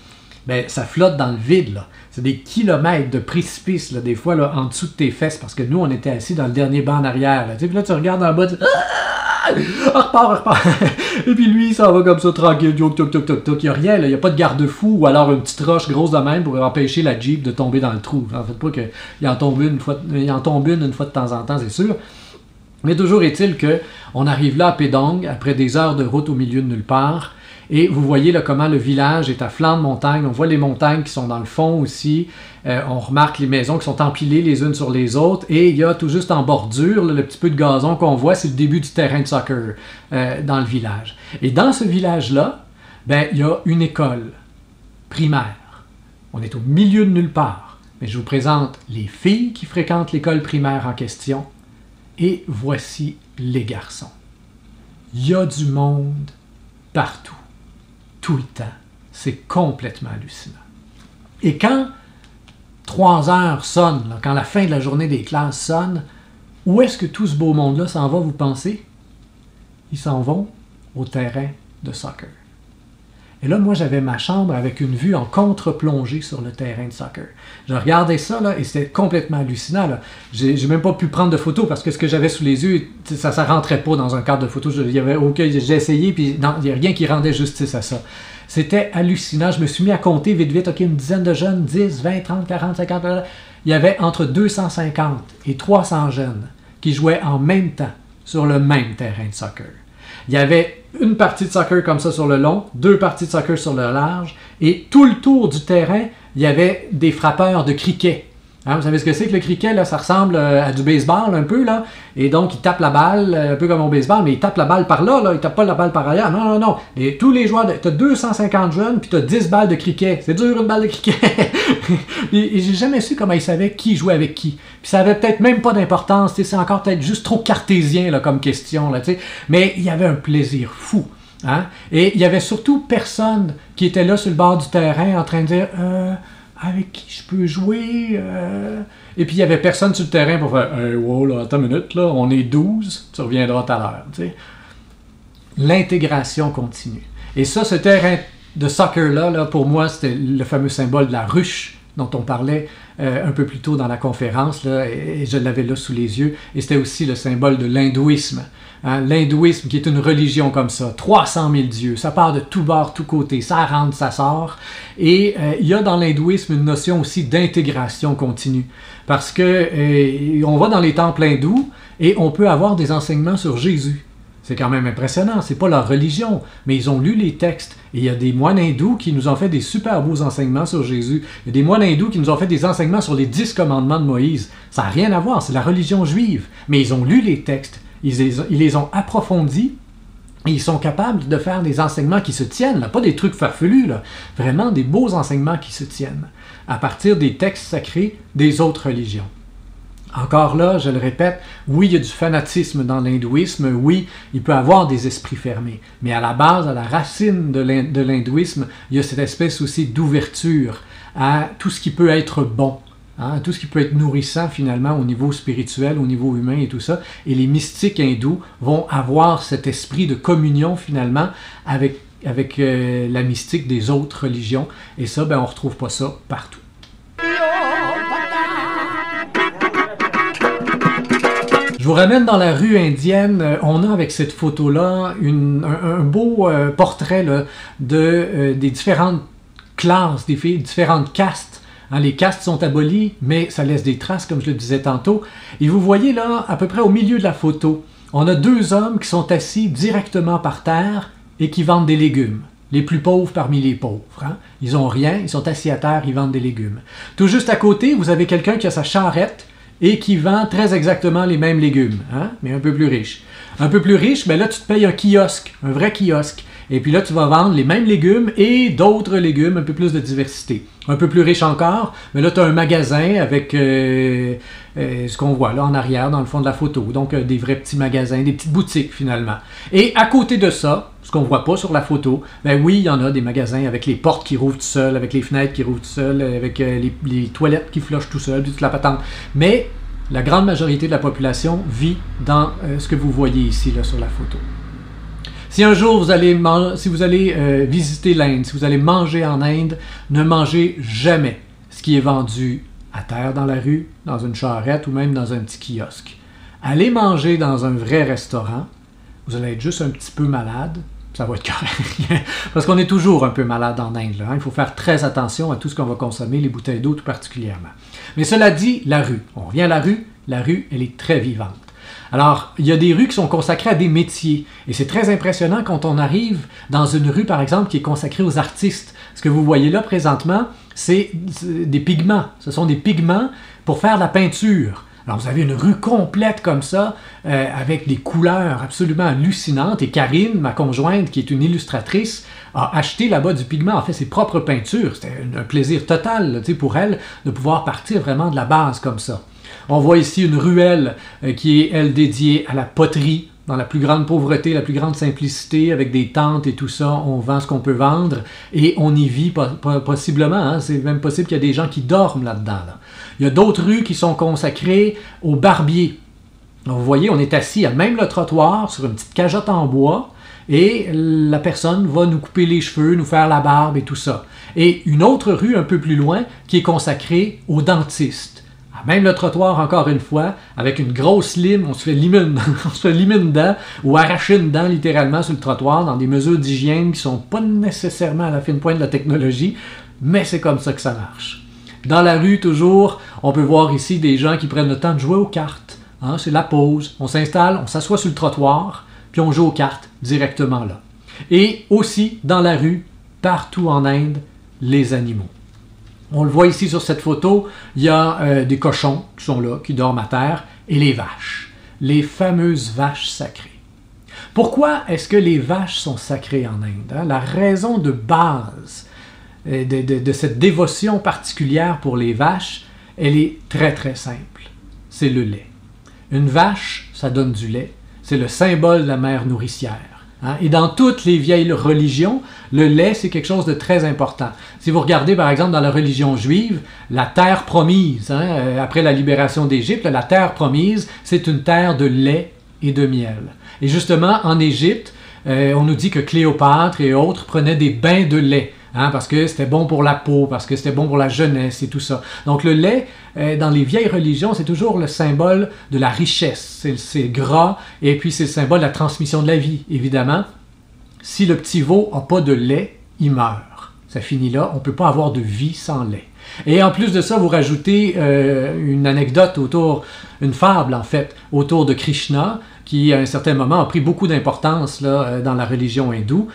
ben, ça flotte dans le vide, là. C'est des kilomètres de précipice, là, des fois, là, en dessous de tes fesses, parce que nous, on était assis dans le dernier banc en arrière. Là, puis là, tu regardes en bas, tu dis, repart. Et puis lui, ça va comme ça, tranquille, il n'y a rien, il n'y a pas de garde-fou, ou alors une petite roche grosse de même pour empêcher la Jeep de tomber dans le trou. En fait, pas qu'il en tombe une fois de temps en temps, c'est sûr. Mais toujours est-il qu'on arrive là à Pedong, après des heures de route au milieu de nulle part. Et vous voyez là, comment le village est à flanc de montagne. On voit les montagnes qui sont dans le fond aussi. On remarque les maisons qui sont empilées les unes sur les autres. Et il y a tout juste en bordure, là, le petit peu de gazon qu'on voit, c'est le début du terrain de soccer dans le village. Et dans ce village-là, ben, il y a une école primaire. On est au milieu de nulle part. Mais je vous présente les filles qui fréquentent l'école primaire en question. Et voici les garçons. Il y a du monde partout. Tout le temps. C'est complètement hallucinant. Et quand 3 heures sonnent, là, quand la fin de la journée des classes sonne, où est-ce que tout ce beau monde-là s'en va, vous pensez? Ils s'en vont au terrain de soccer. Et là, moi, j'avais ma chambre avec une vue en contre-plongée sur le terrain de soccer. Je regardais ça, là, et c'était complètement hallucinant. Là. J'ai même pas pu prendre de photos parce que ce que j'avais sous les yeux, ça ne rentrait pas dans un cadre de photo. J'ai essayé, puis il n'y a rien qui rendait justice à ça. C'était hallucinant. Je me suis mis à compter vite, OK, une dizaine de jeunes, 10, 20, 30, 40, 50. Il y avait entre 250 et 300 jeunes qui jouaient en même temps sur le même terrain de soccer. Il y avait une partie de soccer comme ça sur le long, 2 parties de soccer sur le large, et tout le tour du terrain, il y avait des frappeurs de cricket. Hein, vous savez ce que c'est que le cricket, là? Ça ressemble à du baseball un peu, là. Et donc, ils tapent la balle, un peu comme au baseball, mais ils tapent la balle par là, là. Ils tapent pas la balle par ailleurs. Non. Et tous les joueurs, tu as 250 jeunes, puis tu as 10 balles de cricket. C'est dur, une balle de cricket. et j'ai jamais su comment ils savaient qui jouait avec qui. Puis ça avait peut-être même pas d'importance. C'est encore peut-être juste trop cartésien, là, comme question, là, t'sais. Mais il y avait un plaisir fou. Hein? Et il y avait surtout personne qui était là sur le bord du terrain en train de dire avec qui je peux jouer Et puis il n'y avait personne sur le terrain pour faire hey, wow, là, attends une minute, là, on est 12, tu reviendras tout à l'heure. T'sais. L'intégration continue. Et ça, ce terrain de soccer-là, là, pour moi, c'était le fameux symbole de la ruche dont on parlait un peu plus tôt dans la conférence, là, et je l'avais là sous les yeux. Et c'était aussi le symbole de l'hindouisme. Hein, l'hindouisme qui est une religion comme ça, 300 000 dieux, ça part de tous bords, tous côtés, ça rentre, ça sort. Et il y a dans l'hindouisme une notion aussi d'intégration continue. Parce que on va dans les temples hindous et on peut avoir des enseignements sur Jésus. C'est quand même impressionnant, c'est pas leur religion, mais ils ont lu les textes. Et il y a des moines hindous qui nous ont fait des super beaux enseignements sur Jésus. Il y a des moines hindous qui nous ont fait des enseignements sur les 10 commandements de Moïse. Ça n'a rien à voir, c'est la religion juive. Mais ils ont lu les textes. Ils les ont approfondis et ils sont capables de faire des enseignements qui se tiennent, là, pas des trucs farfelus, là, vraiment des beaux enseignements qui se tiennent à partir des textes sacrés des autres religions. Encore là, je le répète, oui, il y a du fanatisme dans l'hindouisme, oui, il peut y avoir des esprits fermés, mais à la base, à la racine de l'hindouisme, il y a cette espèce aussi d'ouverture à tout ce qui peut être bon, hein, tout ce qui peut être nourrissant finalement au niveau spirituel, au niveau humain et tout ça. Et les mystiques hindous vont avoir cet esprit de communion finalement avec la mystique des autres religions, et ça, ben, on ne retrouve pas ça partout. Je vous ramène dans la rue indienne. On a avec cette photo-là un beau portrait là, des différentes classes, des différentes castes. Hein, les castes sont abolies, mais ça laisse des traces, comme je le disais tantôt. Et vous voyez là, à peu près au milieu de la photo, on a deux hommes qui sont assis directement par terre et qui vendent des légumes. Les plus pauvres parmi les pauvres. Hein? Ils n'ont rien, ils sont assis à terre, ils vendent des légumes. Tout juste à côté, vous avez quelqu'un qui a sa charrette et qui vend très exactement les mêmes légumes, hein? Mais un peu plus riche. Un peu plus riche, ben là, tu te payes un kiosque, un vrai kiosque. Et puis là, tu vas vendre les mêmes légumes et d'autres légumes, un peu plus de diversité. Un peu plus riche encore, mais là, tu as un magasin avec ce qu'on voit là en arrière, dans le fond de la photo. Donc, des vrais petits magasins, des petites boutiques, finalement. Et à côté de ça, ce qu'on ne voit pas sur la photo, ben oui, il y en a des magasins avec les portes qui rouvrent tout seuls, avec les fenêtres qui rouvrent tout seuls, avec les toilettes qui flushent tout seuls, toute la patente. Mais la grande majorité de la population vit dans ce que vous voyez ici, là, sur la photo. Si un jour vous allez visiter l'Inde, si vous allez manger en Inde, ne mangez jamais ce qui est vendu à terre dans la rue, dans une charrette ou même dans un petit kiosque. Allez manger dans un vrai restaurant, vous allez être juste un petit peu malade, ça va être correct. Parce qu'on est toujours un peu malade en Inde. Là, hein? Il faut faire très attention à tout ce qu'on va consommer, les bouteilles d'eau tout particulièrement. Mais cela dit, la rue. On revient à la rue, elle est très vivante. Alors, il y a des rues qui sont consacrées à des métiers. Et c'est très impressionnant quand on arrive dans une rue, par exemple, qui est consacrée aux artistes. Ce que vous voyez là présentement, c'est des pigments. Ce sont des pigments pour faire de la peinture. Alors, vous avez une rue complète comme ça, avec des couleurs absolument hallucinantes. Et Karine, ma conjointe, qui est une illustratrice, a acheté là-bas du pigment, a fait ses propres peintures. C'était un plaisir total là, pour elle de pouvoir partir vraiment de la base comme ça. On voit ici une ruelle qui est, elle, dédiée à la poterie, dans la plus grande pauvreté, la plus grande simplicité, avec des tentes et tout ça. On vend ce qu'on peut vendre et on y vit possiblement. Hein, c'est même possible qu'il y a des gens qui dorment là-dedans. Là. Il y a d'autres rues qui sont consacrées aux barbiers. Donc, vous voyez, on est assis à même le trottoir sur une petite cageotte en bois et la personne va nous couper les cheveux, nous faire la barbe et tout ça. Et une autre rue un peu plus loin qui est consacrée aux dentistes. Même le trottoir, encore une fois, avec une grosse lime, on se fait limer une dent ou arracher une dent littéralement sur le trottoir dans des mesures d'hygiène qui ne sont pas nécessairement à la fine pointe de la technologie, mais c'est comme ça que ça marche. Dans la rue, toujours, on peut voir ici des gens qui prennent le temps de jouer aux cartes. Hein, c'est la pause, on s'installe, on s'assoit sur le trottoir, puis on joue aux cartes directement là. Et aussi, dans la rue, partout en Inde, les animaux. On le voit ici sur cette photo, il y a des cochons qui sont là, qui dorment à terre, et les vaches, les fameuses vaches sacrées. Pourquoi est-ce que les vaches sont sacrées en Inde? Hein? La raison de base de cette dévotion particulière pour les vaches, elle est très très simple. C'est le lait. Une vache, ça donne du lait. C'est le symbole de la mère nourricière. Hein? Et dans toutes les vieilles religions, le lait, c'est quelque chose de très important. Si vous regardez, par exemple, dans la religion juive, la terre promise, hein, après la libération d'Égypte, la terre promise, c'est une terre de lait et de miel. Et justement, en Égypte, on nous dit que Cléopâtre et autres prenaient des bains de lait, hein, parce que c'était bon pour la peau, parce que c'était bon pour la jeunesse et tout ça. Donc le lait, dans les vieilles religions, c'est toujours le symbole de la richesse. C'est gras, et puis c'est le symbole de la transmission de la vie, évidemment. Si le petit veau n'a pas de lait, il meurt. Ça finit là, on ne peut pas avoir de vie sans lait. Et en plus de ça, vous rajoutez une anecdote une fable en fait, autour de Krishna, qui à un certain moment a pris beaucoup d'importance dans la religion hindoue,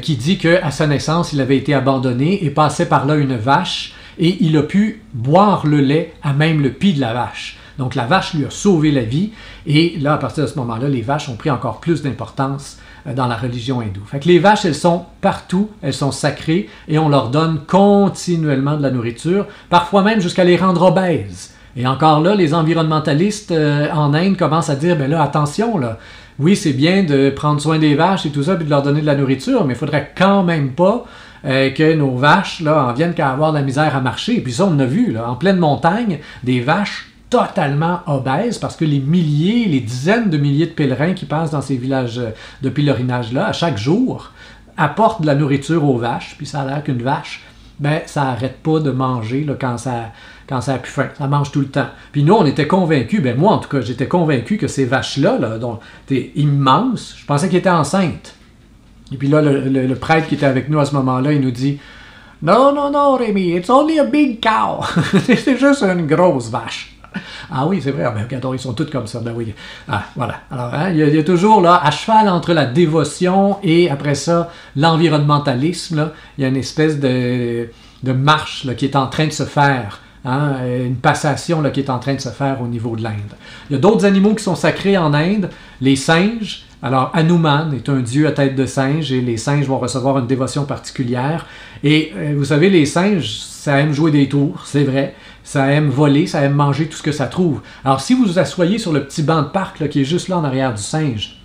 qui dit qu'à sa naissance, il avait été abandonné et passait par là une vache, et il a pu boire le lait à même le pied de la vache. Donc la vache lui a sauvé la vie, et là, à partir de ce moment-là, les vaches ont pris encore plus d'importance dans la religion hindoue. Fait que les vaches, elles sont partout, elles sont sacrées, et on leur donne continuellement de la nourriture, parfois même jusqu'à les rendre obèses. Et encore là, les environnementalistes en Inde commencent à dire, ben là, attention, là, oui, c'est bien de prendre soin des vaches et tout ça, puis de leur donner de la nourriture, mais il faudrait quand même pas que nos vaches là, en viennent qu'à avoir de la misère à marcher. Et puis ça, on a vu, là, en pleine montagne, des vaches totalement obèses parce que les milliers, les dizaines de milliers de pèlerins qui passent dans ces villages de pèlerinage-là, à chaque jour, apportent de la nourriture aux vaches, puis ça a l'air qu'une vache, ben, ça n'arrête pas de manger là, quand ça a plus faim. Ça mange tout le temps. Puis nous, on était convaincus, ben moi en tout cas, j'étais convaincu que ces vaches-là, là, dont étaient immenses, je pensais qu'elles étaient enceintes. Et puis là, le prêtre qui était avec nous à ce moment-là, il nous dit « Non, non, non, Rémi, it's only a big cow. C'est juste une grosse vache. » Ah oui, c'est vrai. Ah ben, regardons, ils sont tous comme ça. Ben oui. Ah, voilà. Alors, hein, il y a toujours là, à cheval entre la dévotion et après ça, l'environnementalisme, là, il y a une espèce de marche là, qui est en train de se faire. Hein, une passation là, qui est en train de se faire au niveau de l'Inde. Il y a d'autres animaux qui sont sacrés en Inde, les singes. Alors, Hanuman est un dieu à tête de singe et les singes vont recevoir une dévotion particulière. Et vous savez, les singes, ça aime jouer des tours, c'est vrai. Ça aime voler, ça aime manger tout ce que ça trouve. Alors, si vous vous asseyez sur le petit banc de parc là, qui est juste là en arrière du singe,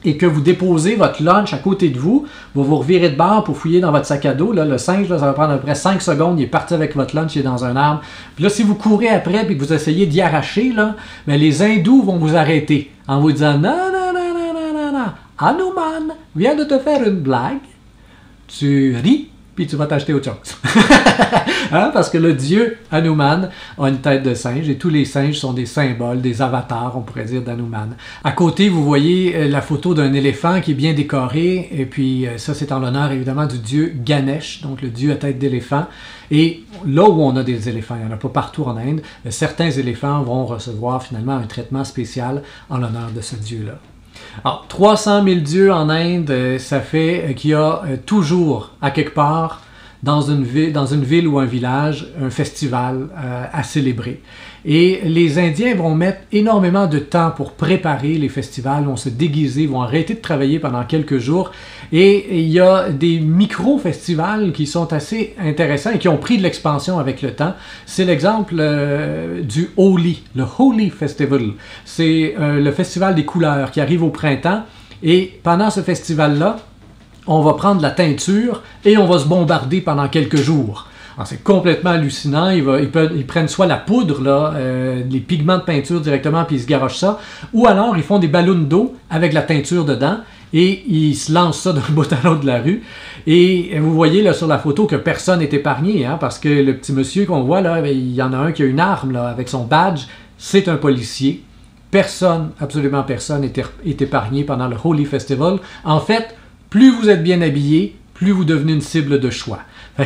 et que vous déposez votre lunch à côté de vous, vous vous revirez de bord pour fouiller dans votre sac à dos. Là, le singe, là, ça va prendre à peu près 5 secondes, il est parti avec votre lunch, il est dans un arbre. Puis là, si vous courez après et que vous essayez d'y arracher, là, ben, les hindous vont vous arrêter en vous disant « Non, non, non, non, non, non, non, Hanuman vient de te faire une blague, tu ris, puis tu vas t'acheter autre chose. » Hein? Parce que le dieu Hanuman a une tête de singe et tous les singes sont des symboles, des avatars, on pourrait dire, d'Hanuman. À côté, vous voyez la photo d'un éléphant qui est bien décoré et puis ça, c'est en l'honneur évidemment du dieu Ganesh, donc le dieu à tête d'éléphant. Et là où on a des éléphants, il n'y en a pas partout en Inde, certains éléphants vont recevoir finalement un traitement spécial en l'honneur de ce dieu-là. Alors, 300 000 dieux en Inde, ça fait qu'il y a toujours, à quelque part, dans une ville ou un village, un festival à célébrer. Et les Indiens vont mettre énormément de temps pour préparer les festivals, vont se déguiser, vont arrêter de travailler pendant quelques jours. Et il y a des micro-festivals qui sont assez intéressants et qui ont pris de l'expansion avec le temps. C'est l'exemple du Holi, le Holi Festival. C'est le festival des couleurs qui arrive au printemps. Et pendant ce festival-là, on va prendre la teinture et on va se bombarder pendant quelques jours. C'est complètement hallucinant. Ils prennent soit la poudre, là, les pigments de peinture directement, puis ils se garochent ça, ou alors ils font des ballons d'eau avec la teinture dedans et ils se lancent ça d'un bout à l'autre de la rue. Et vous voyez là sur la photo que personne n'est épargné, hein, parce que le petit monsieur qu'on voit là, il y en a un qui a une arme là, avec son badge, c'est un policier. Personne, absolument personne, est épargné pendant le Holi Festival. En fait, plus vous êtes bien habillé, plus vous devenez une cible de choix.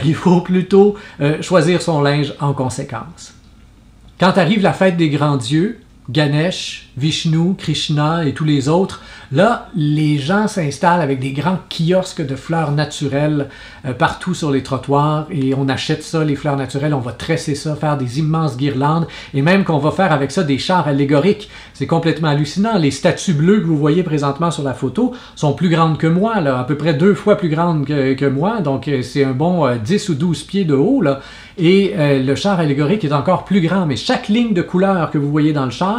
Il faut plutôt choisir son linge en conséquence. Quand arrive la fête des grands dieux, Ganesh, Vishnu, Krishna et tous les autres, là, les gens s'installent avec des grands kiosques de fleurs naturelles partout sur les trottoirs et on achète ça, les fleurs naturelles, on va tresser ça, faire des immenses guirlandes et même qu'on va faire avec ça des chars allégoriques. C'est complètement hallucinant. Les statues bleues que vous voyez présentement sur la photo sont plus grandes que moi, là, à peu près 2 fois plus grandes que moi, donc c'est un bon 10 ou 12 pieds de haut, là. Et le char allégorique est encore plus grand, mais chaque ligne de couleur que vous voyez dans le char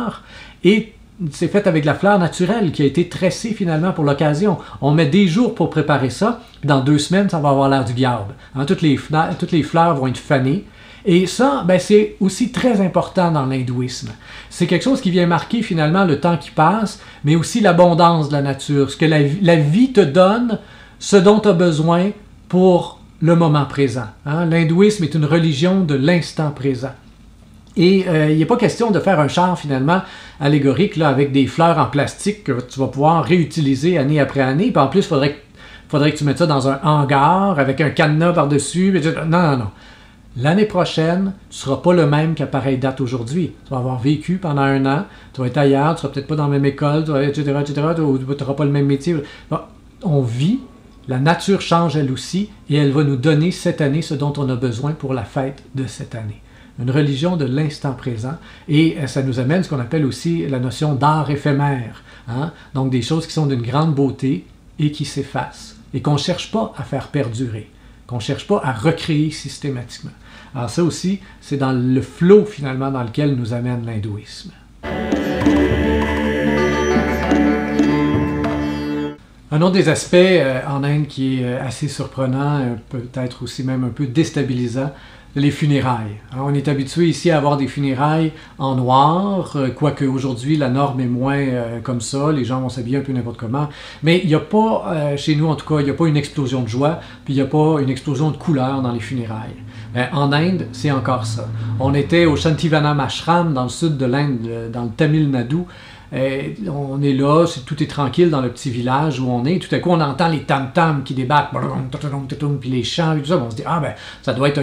c'est fait avec la fleur naturelle qui a été tressée finalement pour l'occasion. On met des jours pour préparer ça, puis dans 2 semaines, ça va avoir l'air du diable. Hein, toutes les fleurs vont être fanées. Et ça, ben, c'est aussi très important dans l'hindouisme. C'est quelque chose qui vient marquer finalement le temps qui passe, mais aussi l'abondance de la nature. Ce que la vie te donne, ce dont tu as besoin pour le moment présent. Hein? L'hindouisme est une religion de l'instant présent. Et il n'est pas question de faire un char finalement allégorique là, avec des fleurs en plastique que tu vas pouvoir réutiliser année après année. Puis en plus, il faudrait que tu mettes ça dans un hangar avec un cadenas par-dessus. Non, non, non. L'année prochaine, tu ne seras pas le même qu'à pareille date aujourd'hui. Tu vas avoir vécu pendant 1 an, tu vas être ailleurs, tu ne seras peut-être pas dans la même école, etc., ou tu n'auras pas le même métier. Bon, on vit, la nature change elle aussi, et elle va nous donner cette année ce dont on a besoin pour la fête de cette année. Une religion de l'instant présent, et ça nous amène ce qu'on appelle aussi la notion d'art éphémère. Hein? Donc des choses qui sont d'une grande beauté et qui s'effacent, et qu'on ne cherche pas à faire perdurer, qu'on ne cherche pas à recréer systématiquement. Alors ça aussi, c'est dans le flot finalement dans lequel nous amène l'hindouisme. Un autre des aspects en Inde qui est assez surprenant, peut-être aussi même un peu déstabilisant, les funérailles. Alors, on est habitué ici à avoir des funérailles en noir, quoique aujourd'hui la norme est moins comme ça, les gens vont s'habiller un peu n'importe comment, mais il n'y a pas, chez nous en tout cas, il n'y a pas une explosion de joie, puis il n'y a pas une explosion de couleurs dans les funérailles. En Inde, c'est encore ça. On était au Shantivanam Ashram, dans le sud de l'Inde, dans le Tamil Nadu. On est là, tout est tranquille dans le petit village où on est. Tout à coup, on entend les tam-tams qui débattent, puis les chants, et tout ça. On se dit, ah ben, ça doit être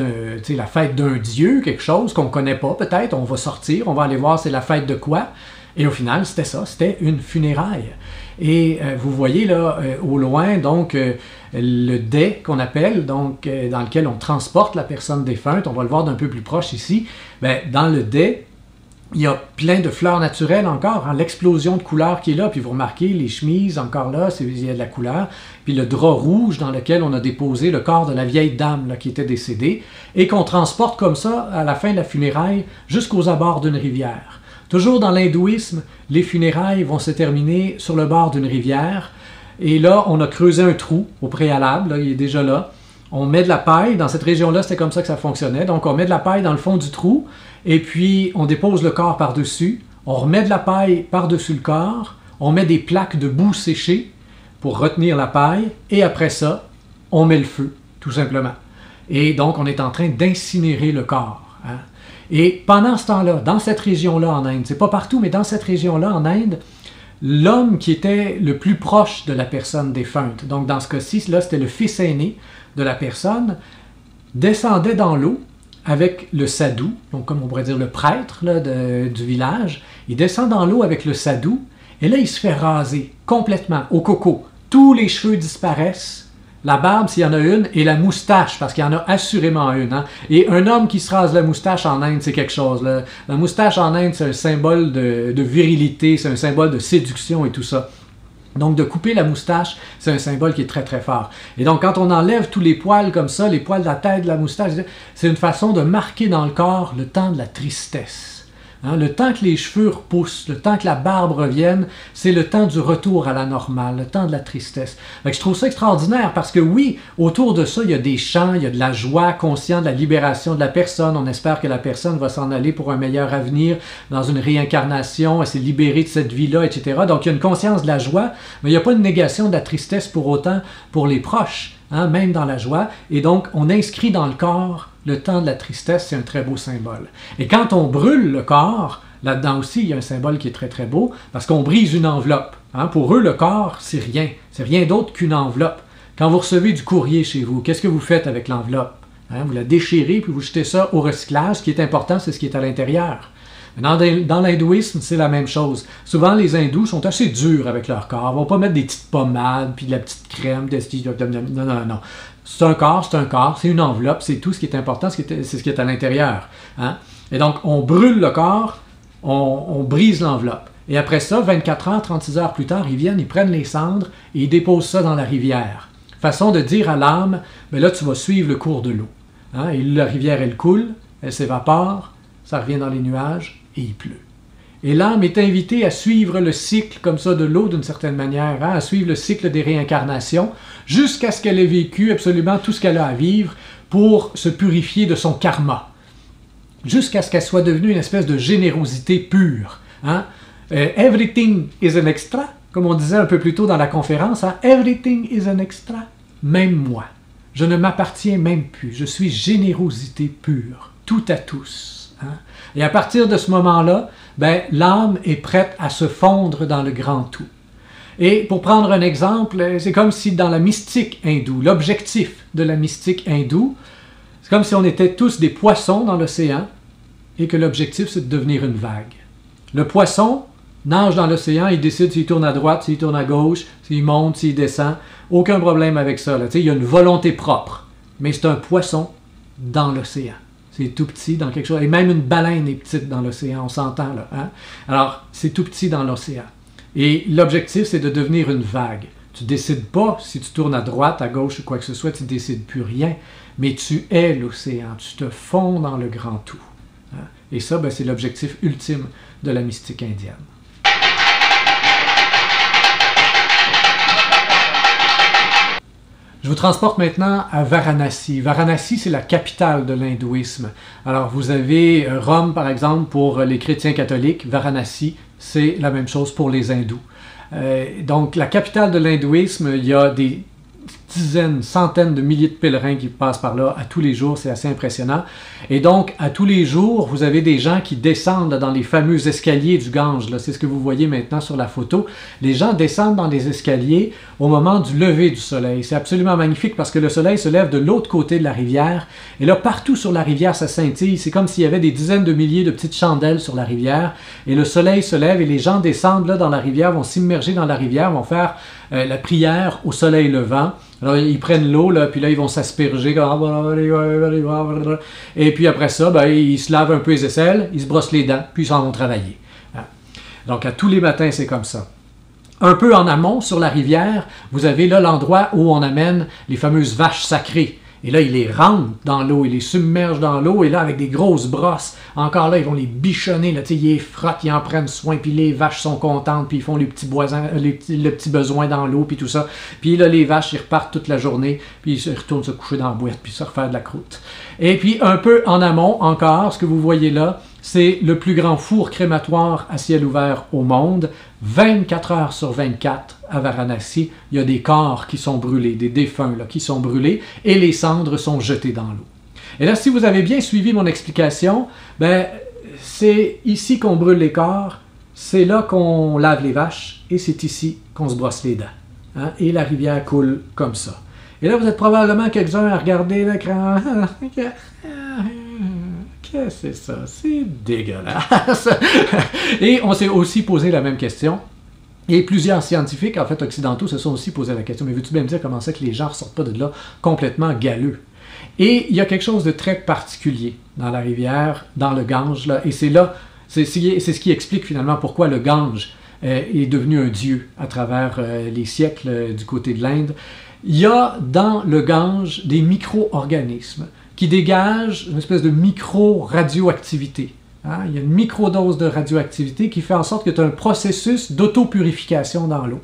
la fête d'un dieu, quelque chose qu'on ne connaît pas peut-être. On va sortir, on va aller voir c'est la fête de quoi. Et au final, c'était ça, c'était une funéraille. Et vous voyez là, au loin, donc, le dais qu'on appelle, donc, dans lequel on transporte la personne défunte, on va le voir d'un peu plus proche ici. Ben, dans le dais, il y a plein de fleurs naturelles encore, hein, l'explosion de couleurs qui est là, puis vous remarquez les chemises encore là, il y a de la couleur, puis le drap rouge dans lequel on a déposé le corps de la vieille dame là, qui était décédée, et qu'on transporte comme ça à la fin de la funéraille jusqu'aux abords d'une rivière. Toujours dans l'hindouisme, les funérailles vont se terminer sur le bord d'une rivière, et là on a creusé un trou au préalable, là, il est déjà là, on met de la paille, dans cette région-là c'était comme ça que ça fonctionnait, donc on met de la paille dans le fond du trou, et puis on dépose le corps par-dessus, on remet de la paille par-dessus le corps, on met des plaques de boue séchée pour retenir la paille, et après ça, on met le feu, tout simplement. Et donc on est en train d'incinérer le corps. Hein. Et pendant ce temps-là, dans cette région-là en Inde, c'est pas partout, mais dans cette région-là en Inde, l'homme qui était le plus proche de la personne défunte, donc dans ce cas-ci, là c'était le fils aîné de la personne, descendait dans l'eau avec le sadhu, donc comme on pourrait dire le prêtre là, du village, il descend dans l'eau avec le sadhu, et là il se fait raser complètement au coco. Tous les cheveux disparaissent, la barbe s'il y en a une, et la moustache, parce qu'il y en a assurément une. Hein? Et un homme qui se rase la moustache en Inde, c'est quelque chose. Là. La moustache en Inde, c'est un symbole de virilité, c'est un symbole de séduction et tout ça. Donc, de couper la moustache, c'est un symbole qui est très, très fort. Et donc, quand on enlève tous les poils comme ça, les poils de la tête, de la moustache, c'est une façon de marquer dans le corps le temps de la tristesse. Hein, le temps que les cheveux repoussent, le temps que la barbe revienne, c'est le temps du retour à la normale, le temps de la tristesse. Donc, je trouve ça extraordinaire parce que oui, autour de ça, il y a des chants, il y a de la joie, conscient de la libération de la personne. On espère que la personne va s'en aller pour un meilleur avenir, dans une réincarnation, elle s'est libérée de cette vie-là, etc. Donc, il y a une conscience de la joie, mais il n'y a pas une négation de la tristesse pour autant pour les proches, hein, même dans la joie. Et donc, on inscrit dans le corps le temps de la tristesse, c'est un très beau symbole. Et quand on brûle le corps, là-dedans aussi, il y a un symbole qui est très très beau, parce qu'on brise une enveloppe. Hein? Pour eux, le corps, c'est rien d'autre qu'une enveloppe. Quand vous recevez du courrier chez vous, qu'est-ce que vous faites avec l'enveloppe? Hein? Vous la déchirez, puis vous jetez ça au recyclage. Ce qui est important, c'est ce qui est à l'intérieur. Dans l'hindouisme, c'est la même chose. Souvent, les hindous sont assez durs avec leur corps. Ils ne vont pas mettre des petites pommades, puis de la petite crème. Non. C'est un corps, c'est une enveloppe, c'est tout ce qui est important, c'est ce qui est à l'intérieur. Hein? Et donc, on brûle le corps, on brise l'enveloppe. Et après ça, 24 heures, 36 heures plus tard, ils viennent, ils prennent les cendres et ils déposent ça dans la rivière. Façon de dire à l'âme, mais là, tu vas suivre le cours de l'eau. Hein? Et la rivière, elle coule, elle s'évapore, ça revient dans les nuages et il pleut. Et l'âme est invitée à suivre le cycle comme ça de l'eau d'une certaine manière, hein, à suivre le cycle des réincarnations, jusqu'à ce qu'elle ait vécu absolument tout ce qu'elle a à vivre pour se purifier de son karma, jusqu'à ce qu'elle soit devenue une espèce de générosité pure. Hein. Everything is an extra, comme on disait un peu plus tôt dans la conférence, hein, everything is an extra, même moi. Je ne m'appartiens même plus, je suis générosité pure, tout à tous. Hein? Et à partir de ce moment-là, ben, l'âme est prête à se fondre dans le grand tout. Et pour prendre un exemple, c'est comme si dans la mystique hindoue, l'objectif de la mystique hindoue, c'est comme si on était tous des poissons dans l'océan et que l'objectif c'est de devenir une vague. Le poisson nage dans l'océan, il décide s'il tourne à droite, s'il tourne à gauche, s'il monte, s'il descend. Aucun problème avec ça. Là. Il y a une volonté propre, mais c'est un poisson dans l'océan. C'est tout petit dans quelque chose. Et même une baleine est petite dans l'océan, on s'entend là. Hein? Alors, c'est tout petit dans l'océan. Et l'objectif, c'est de devenir une vague. Tu décides pas si tu tournes à droite, à gauche ou quoi que ce soit, tu ne décides plus rien. Mais tu es l'océan, tu te fonds dans le grand tout. Hein? Et ça, ben, c'est l'objectif ultime de la mystique indienne. Je vous transporte maintenant à Varanasi. Varanasi, c'est la capitale de l'hindouisme. Alors, vous avez Rome, par exemple, pour les chrétiens catholiques. Varanasi, c'est la même chose pour les hindous. Donc, la capitale de l'hindouisme, il y a des dizaines, centaines de milliers de pèlerins qui passent par là à tous les jours, c'est assez impressionnant. Et donc, à tous les jours, vous avez des gens qui descendent dans les fameux escaliers du Gange. C'est ce que vous voyez maintenant sur la photo. Les gens descendent dans les escaliers au moment du lever du soleil. C'est absolument magnifique parce que le soleil se lève de l'autre côté de la rivière. Et là, partout sur la rivière, ça scintille. C'est comme s'il y avait des dizaines de milliers de petites chandelles sur la rivière. Et le soleil se lève et les gens descendent là dans la rivière, vont s'immerger dans la rivière, vont faire la prière au soleil levant. Alors, ils prennent l'eau, là, puis là, ils vont s'asperger. Et puis après ça, ben, ils se lavent un peu les aisselles, ils se brossent les dents, puis ils s'en vont travailler. Donc, à tous les matins, c'est comme ça. Un peu en amont, sur la rivière, vous avez là l'endroit où on amène les fameuses vaches sacrées. Et là, ils les rentrent dans l'eau, ils les submergent dans l'eau, et là, avec des grosses brosses, encore là, ils vont les bichonner, là, ils les frottent, ils en prennent soin, puis les vaches sont contentes, puis ils font le petit besoin dans l'eau, puis tout ça. Puis là, les vaches, ils repartent toute la journée, puis ils retournent se coucher dans la boîte, puis se refaire de la croûte. Et puis, un peu en amont, encore, ce que vous voyez là, c'est le plus grand four crématoire à ciel ouvert au monde. 24 heures sur 24 à Varanasi, il y a des corps qui sont brûlés, des défunts là, qui sont brûlés, et les cendres sont jetées dans l'eau. Et là, si vous avez bien suivi mon explication, ben, c'est ici qu'on brûle les corps, c'est là qu'on lave les vaches, et c'est ici qu'on se brosse les dents. Hein? Et la rivière coule comme ça. Et là, vous êtes probablement quelques-uns à regarder l'écran. Qu'est-ce que c'est ça? C'est dégueulasse! Et on s'est aussi posé la même question. Et plusieurs scientifiques, en fait occidentaux, se sont aussi posé la question. Mais veux-tu bien me dire comment c'est que les gens ne ressortent pas de là complètement galeux? Et il y a quelque chose de très particulier dans la rivière, dans le Gange. Là, et c'est là, c'est ce qui explique finalement pourquoi le Gange est devenu un dieu à travers les siècles du côté de l'Inde. Il y a dans le Gange des micro-organismes qui dégagent une espèce de micro-radioactivité. Hein? Il y a une microdose de radioactivité qui fait en sorte que tu as un processus d'autopurification dans l'eau,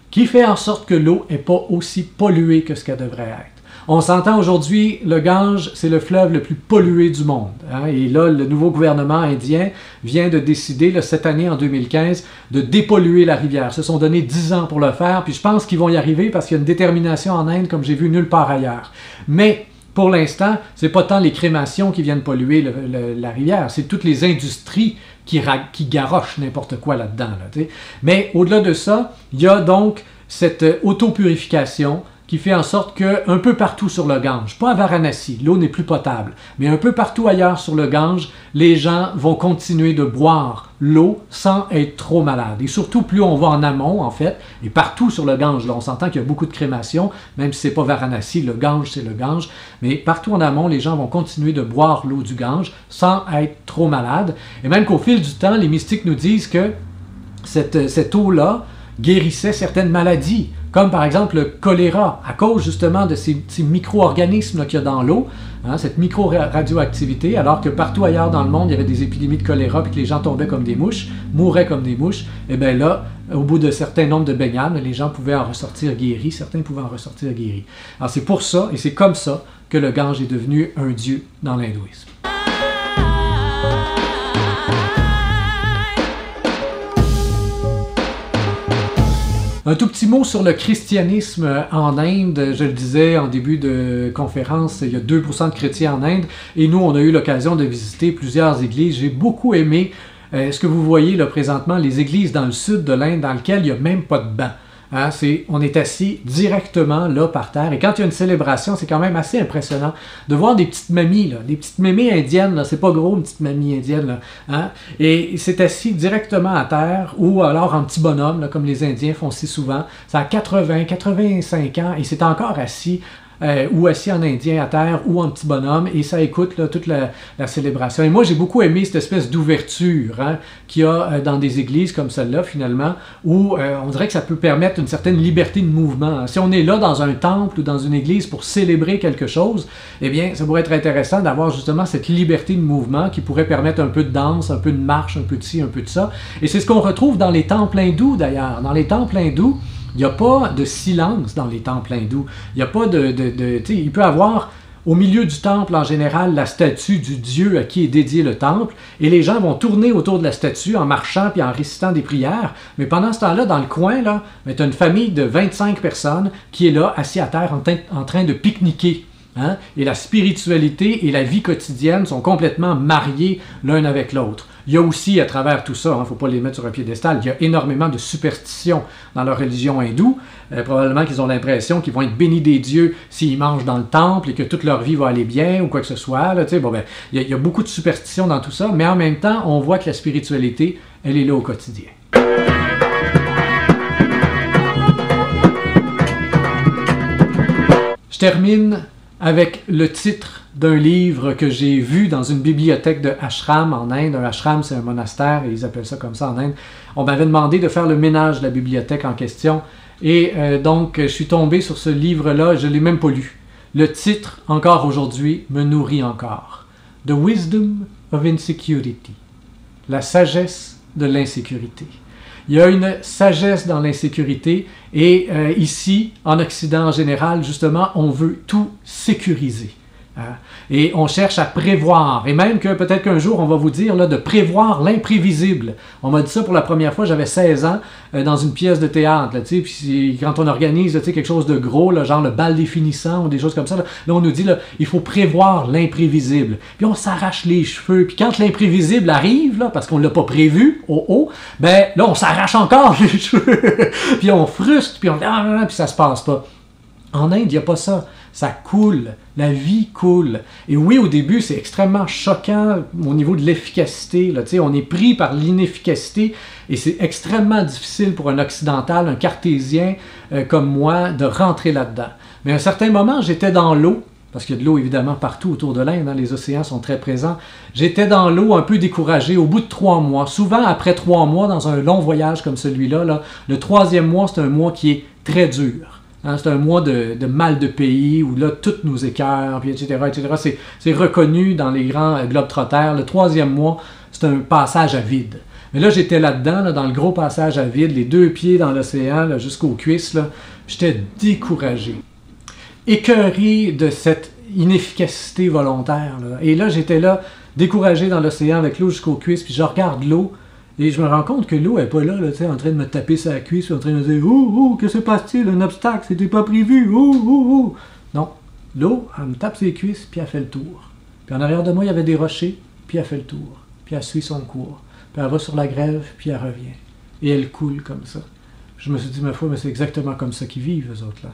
qui fait en sorte que l'eau n'est pas aussi polluée que ce qu'elle devrait être. On s'entend aujourd'hui, le Gange, c'est le fleuve le plus pollué du monde. Hein? Et là, le nouveau gouvernement indien vient de décider, là, cette année, en 2015, de dépolluer la rivière. Ils se sont donné 10 ans pour le faire, puis je pense qu'ils vont y arriver parce qu'il y a une détermination en Inde comme j'ai vu nulle part ailleurs. Mais pour l'instant, ce n'est pas tant les crémations qui viennent polluer la rivière, c'est toutes les industries qui garochent n'importe quoi là-dedans. Là, mais au-delà de ça, il y a donc cette autopurification qui fait en sorte qu'un peu partout sur le Gange, pas à Varanasi, l'eau n'est plus potable, mais un peu partout ailleurs sur le Gange, les gens vont continuer de boire l'eau sans être trop malades. Et surtout, plus on va en amont, en fait, et partout sur le Gange, là, on s'entend qu'il y a beaucoup de crémations, même si ce n'est pas Varanasi, le Gange, c'est le Gange, mais partout en amont, les gens vont continuer de boire l'eau du Gange sans être trop malades. Et même qu'au fil du temps, les mystiques nous disent que cette eau-là guérissait certaines maladies, comme par exemple le choléra, à cause justement de ces micro-organismes qu'il y a dans l'eau, hein, cette micro-radioactivité, alors que partout ailleurs dans le monde, il y avait des épidémies de choléra, puis que les gens tombaient comme des mouches, mouraient comme des mouches, et bien là, au bout d'un certain nombre de baignades, les gens pouvaient en ressortir guéris, certains pouvaient en ressortir guéris. Alors c'est pour ça, et c'est comme ça, que le Gange est devenu un dieu dans l'hindouisme. Un tout petit mot sur le christianisme en Inde. Je le disais en début de conférence, il y a 2% de chrétiens en Inde. Et nous, on a eu l'occasion de visiter plusieurs églises. J'ai beaucoup aimé ce que vous voyez là présentement, les églises dans le sud de l'Inde, dans lesquelles il n'y a même pas de banc. Hein, on est assis directement là par terre. Et quand il y a une célébration, c'est quand même assez impressionnant de voir des petites mamies, là, des petites mémés indiennes. C'est pas gros, une petite mamie indienne. Là, hein, et c'est assis directement à terre ou alors en petit bonhomme, là, comme les Indiens font si souvent. Ça a 80, 85 ans et c'est encore assis ou assis en indien à terre, ou en petit bonhomme, et ça écoute là, toute la célébration. Et moi, j'ai beaucoup aimé cette espèce d'ouverture qu'il y a dans des églises comme celle-là, finalement, où on dirait que ça peut permettre une certaine liberté de mouvement. Si on est là dans un temple ou dans une église pour célébrer quelque chose, eh bien, ça pourrait être intéressant d'avoir justement cette liberté de mouvement qui pourrait permettre un peu de danse, un peu de marche, un peu de ci, un peu de ça. Et c'est ce qu'on retrouve dans les temples hindous, d'ailleurs. Dans les temples hindous, il n'y a pas de silence dans les temples hindous. Il n'y a pas il peut y avoir au milieu du temple, en général, la statue du dieu à qui est dédié le temple, et les gens vont tourner autour de la statue en marchant puis en récitant des prières. Mais pendant ce temps-là, dans le coin, là, tu as une famille de 25 personnes qui est là, assis à terre, en train de pique-niquer. Hein? Et la spiritualité et la vie quotidienne sont complètement mariées l'un avec l'autre. Il y a aussi, à travers tout ça, il ne faut pas les mettre sur un piédestal, il y a énormément de superstitions dans leur religion hindoue. Probablement qu'ils ont l'impression qu'ils vont être bénis des dieux s'ils mangent dans le temple et que toute leur vie va aller bien ou quoi que ce soit. Là, il y a beaucoup de superstitions dans tout ça, mais en même temps, on voit que la spiritualité, elle est là au quotidien. Je termine avec le titre d'un livre que j'ai vu dans une bibliothèque de ashram en Inde. Un ashram, c'est un monastère, et ils appellent ça comme ça en Inde. On m'avait demandé de faire le ménage de la bibliothèque en question, et donc je suis tombé sur ce livre-là, je ne l'ai même pas lu. Le titre, encore aujourd'hui, me nourrit encore. The Wisdom of Insecurity. La sagesse de l'insécurité. Il y a une sagesse dans l'insécurité et ici, en Occident en général, justement, on veut tout sécuriser. Hein? Et on cherche à prévoir, et même que peut-être qu'un jour on va vous dire là, de prévoir l'imprévisible. On m'a dit ça pour la première fois, j'avais 16 ans, dans une pièce de théâtre. Là, puis quand on organise là, quelque chose de gros, là, genre le bal des finissants ou des choses comme ça, là on nous dit là, il faut prévoir l'imprévisible. Puis on s'arrache les cheveux, puis quand l'imprévisible arrive, là, parce qu'on ne l'a pas prévu, ben là on s'arrache encore les cheveux, puis on frustre, puis puis ça se passe pas. En Inde, il n'y a pas ça. Ça coule, la vie coule. Et oui, au début, c'est extrêmement choquant au niveau de l'efficacité. On est pris par l'inefficacité et c'est extrêmement difficile pour un occidental, un cartésien comme moi, de rentrer là-dedans. Mais à un certain moment, j'étais dans l'eau, parce qu'il y a de l'eau évidemment partout autour de l'Inde, les océans sont très présents. J'étais dans l'eau un peu découragé au bout de 3 mois. Souvent, après 3 mois, dans un long voyage comme celui-là, le 3e mois, c'est un mois qui est très dur. C'est un mois de mal de pays où là, tout nous écœure, puis etc. C'est reconnu dans les grands globetrotters. Le 3e mois, c'est un passage à vide. Mais là, j'étais là-dedans, dans le gros passage à vide, les 2 pieds dans l'océan jusqu'aux cuisses. J'étais découragé, écœuré de cette inefficacité volontaire. Et là, j'étais là, découragé dans l'océan avec l'eau jusqu'aux cuisses, puis je regarde l'eau. Et je me rends compte que l'eau n'est pas là, en train de me taper sa cuisse, en train de me dire « Oh, que se passe-t-il? Un obstacle, c'était pas prévu! Oh! » Non, l'eau, elle me tape ses cuisses, puis elle fait le tour. Puis en arrière de moi, il y avait des rochers, puis elle fait le tour. Puis elle suit son cours. Puis elle va sur la grève, puis elle revient. Et elle coule comme ça. Je me suis dit, ma foi, mais c'est exactement comme ça qu'ils vivent, eux autres, là.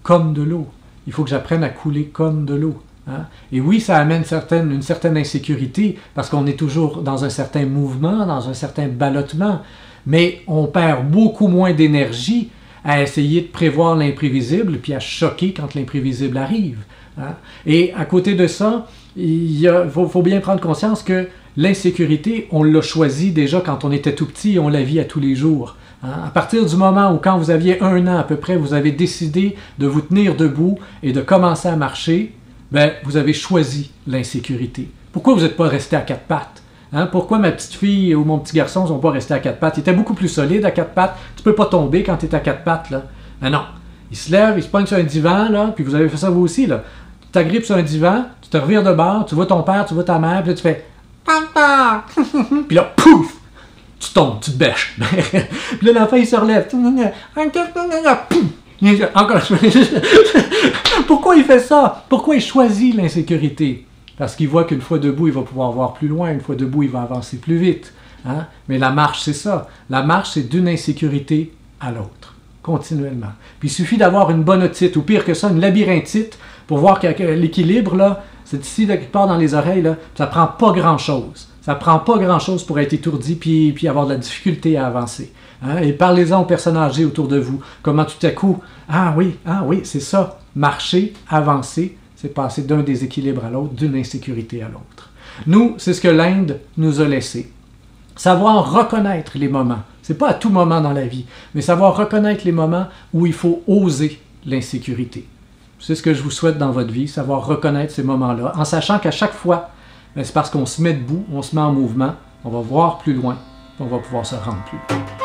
Comme de l'eau. Il faut que j'apprenne à couler comme de l'eau. Hein? Et oui, ça amène une certaine insécurité parce qu'on est toujours dans un certain mouvement, dans un certain ballottement, mais on perd beaucoup moins d'énergie à essayer de prévoir l'imprévisible puis à choquer quand l'imprévisible arrive. Hein? Et à côté de ça, il faut bien prendre conscience que l'insécurité, on l'a choisi déjà quand on était tout petit et on la vit à tous les jours. À partir du moment où, quand vous aviez 1 an à peu près, vous avez décidé de vous tenir debout et de commencer à marcher, ben, vous avez choisi l'insécurité. Pourquoi vous n'êtes pas resté à 4 pattes? Hein? Pourquoi ma petite fille ou mon petit garçon ne sont pas restés à 4 pattes? Ils étaient beaucoup plus solides à 4 pattes. Tu ne peux pas tomber quand tu es à 4 pattes. Là. Ah non. Ils se lèvent, ils se pognent sur un divan, là, puis vous avez fait ça vous aussi. Là. Tu t'agrippes sur un divan, tu te revires de bord, tu vois ton père, tu vois ta mère, puis là tu fais « Papa! » Puis là, pouf! Tu tombes, tu te bêches. Puis là, l'enfant, il se relève. Pouf! Encore. Pourquoi il fait ça? Pourquoi il choisit l'insécurité? Parce qu'il voit qu'une fois debout, il va pouvoir voir plus loin. Une fois debout, il va avancer plus vite. Hein? Mais la marche, c'est ça. La marche, c'est d'une insécurité à l'autre. Continuellement. Puis il suffit d'avoir une bonne otite, ou pire que ça, une labyrinthite, pour voir que l'équilibre, là, c'est ici, quelque part dans les oreilles, là, ça prend pas grand-chose. Ça ne prend pas grand-chose pour être étourdi puis avoir de la difficulté à avancer. Hein? Et parlez-en aux personnes âgées autour de vous. Comment tout à coup, ah oui, c'est ça. Marcher, avancer, c'est passer d'un déséquilibre à l'autre, d'une insécurité à l'autre. Nous, c'est ce que l'Inde nous a laissé. Savoir reconnaître les moments. C'est pas à tout moment dans la vie, mais savoir reconnaître les moments où il faut oser l'insécurité. C'est ce que je vous souhaite dans votre vie, savoir reconnaître ces moments-là, en sachant qu'à chaque fois, c'est parce qu'on se met debout, on se met en mouvement, on va voir plus loin, on va pouvoir se rendre plus loin.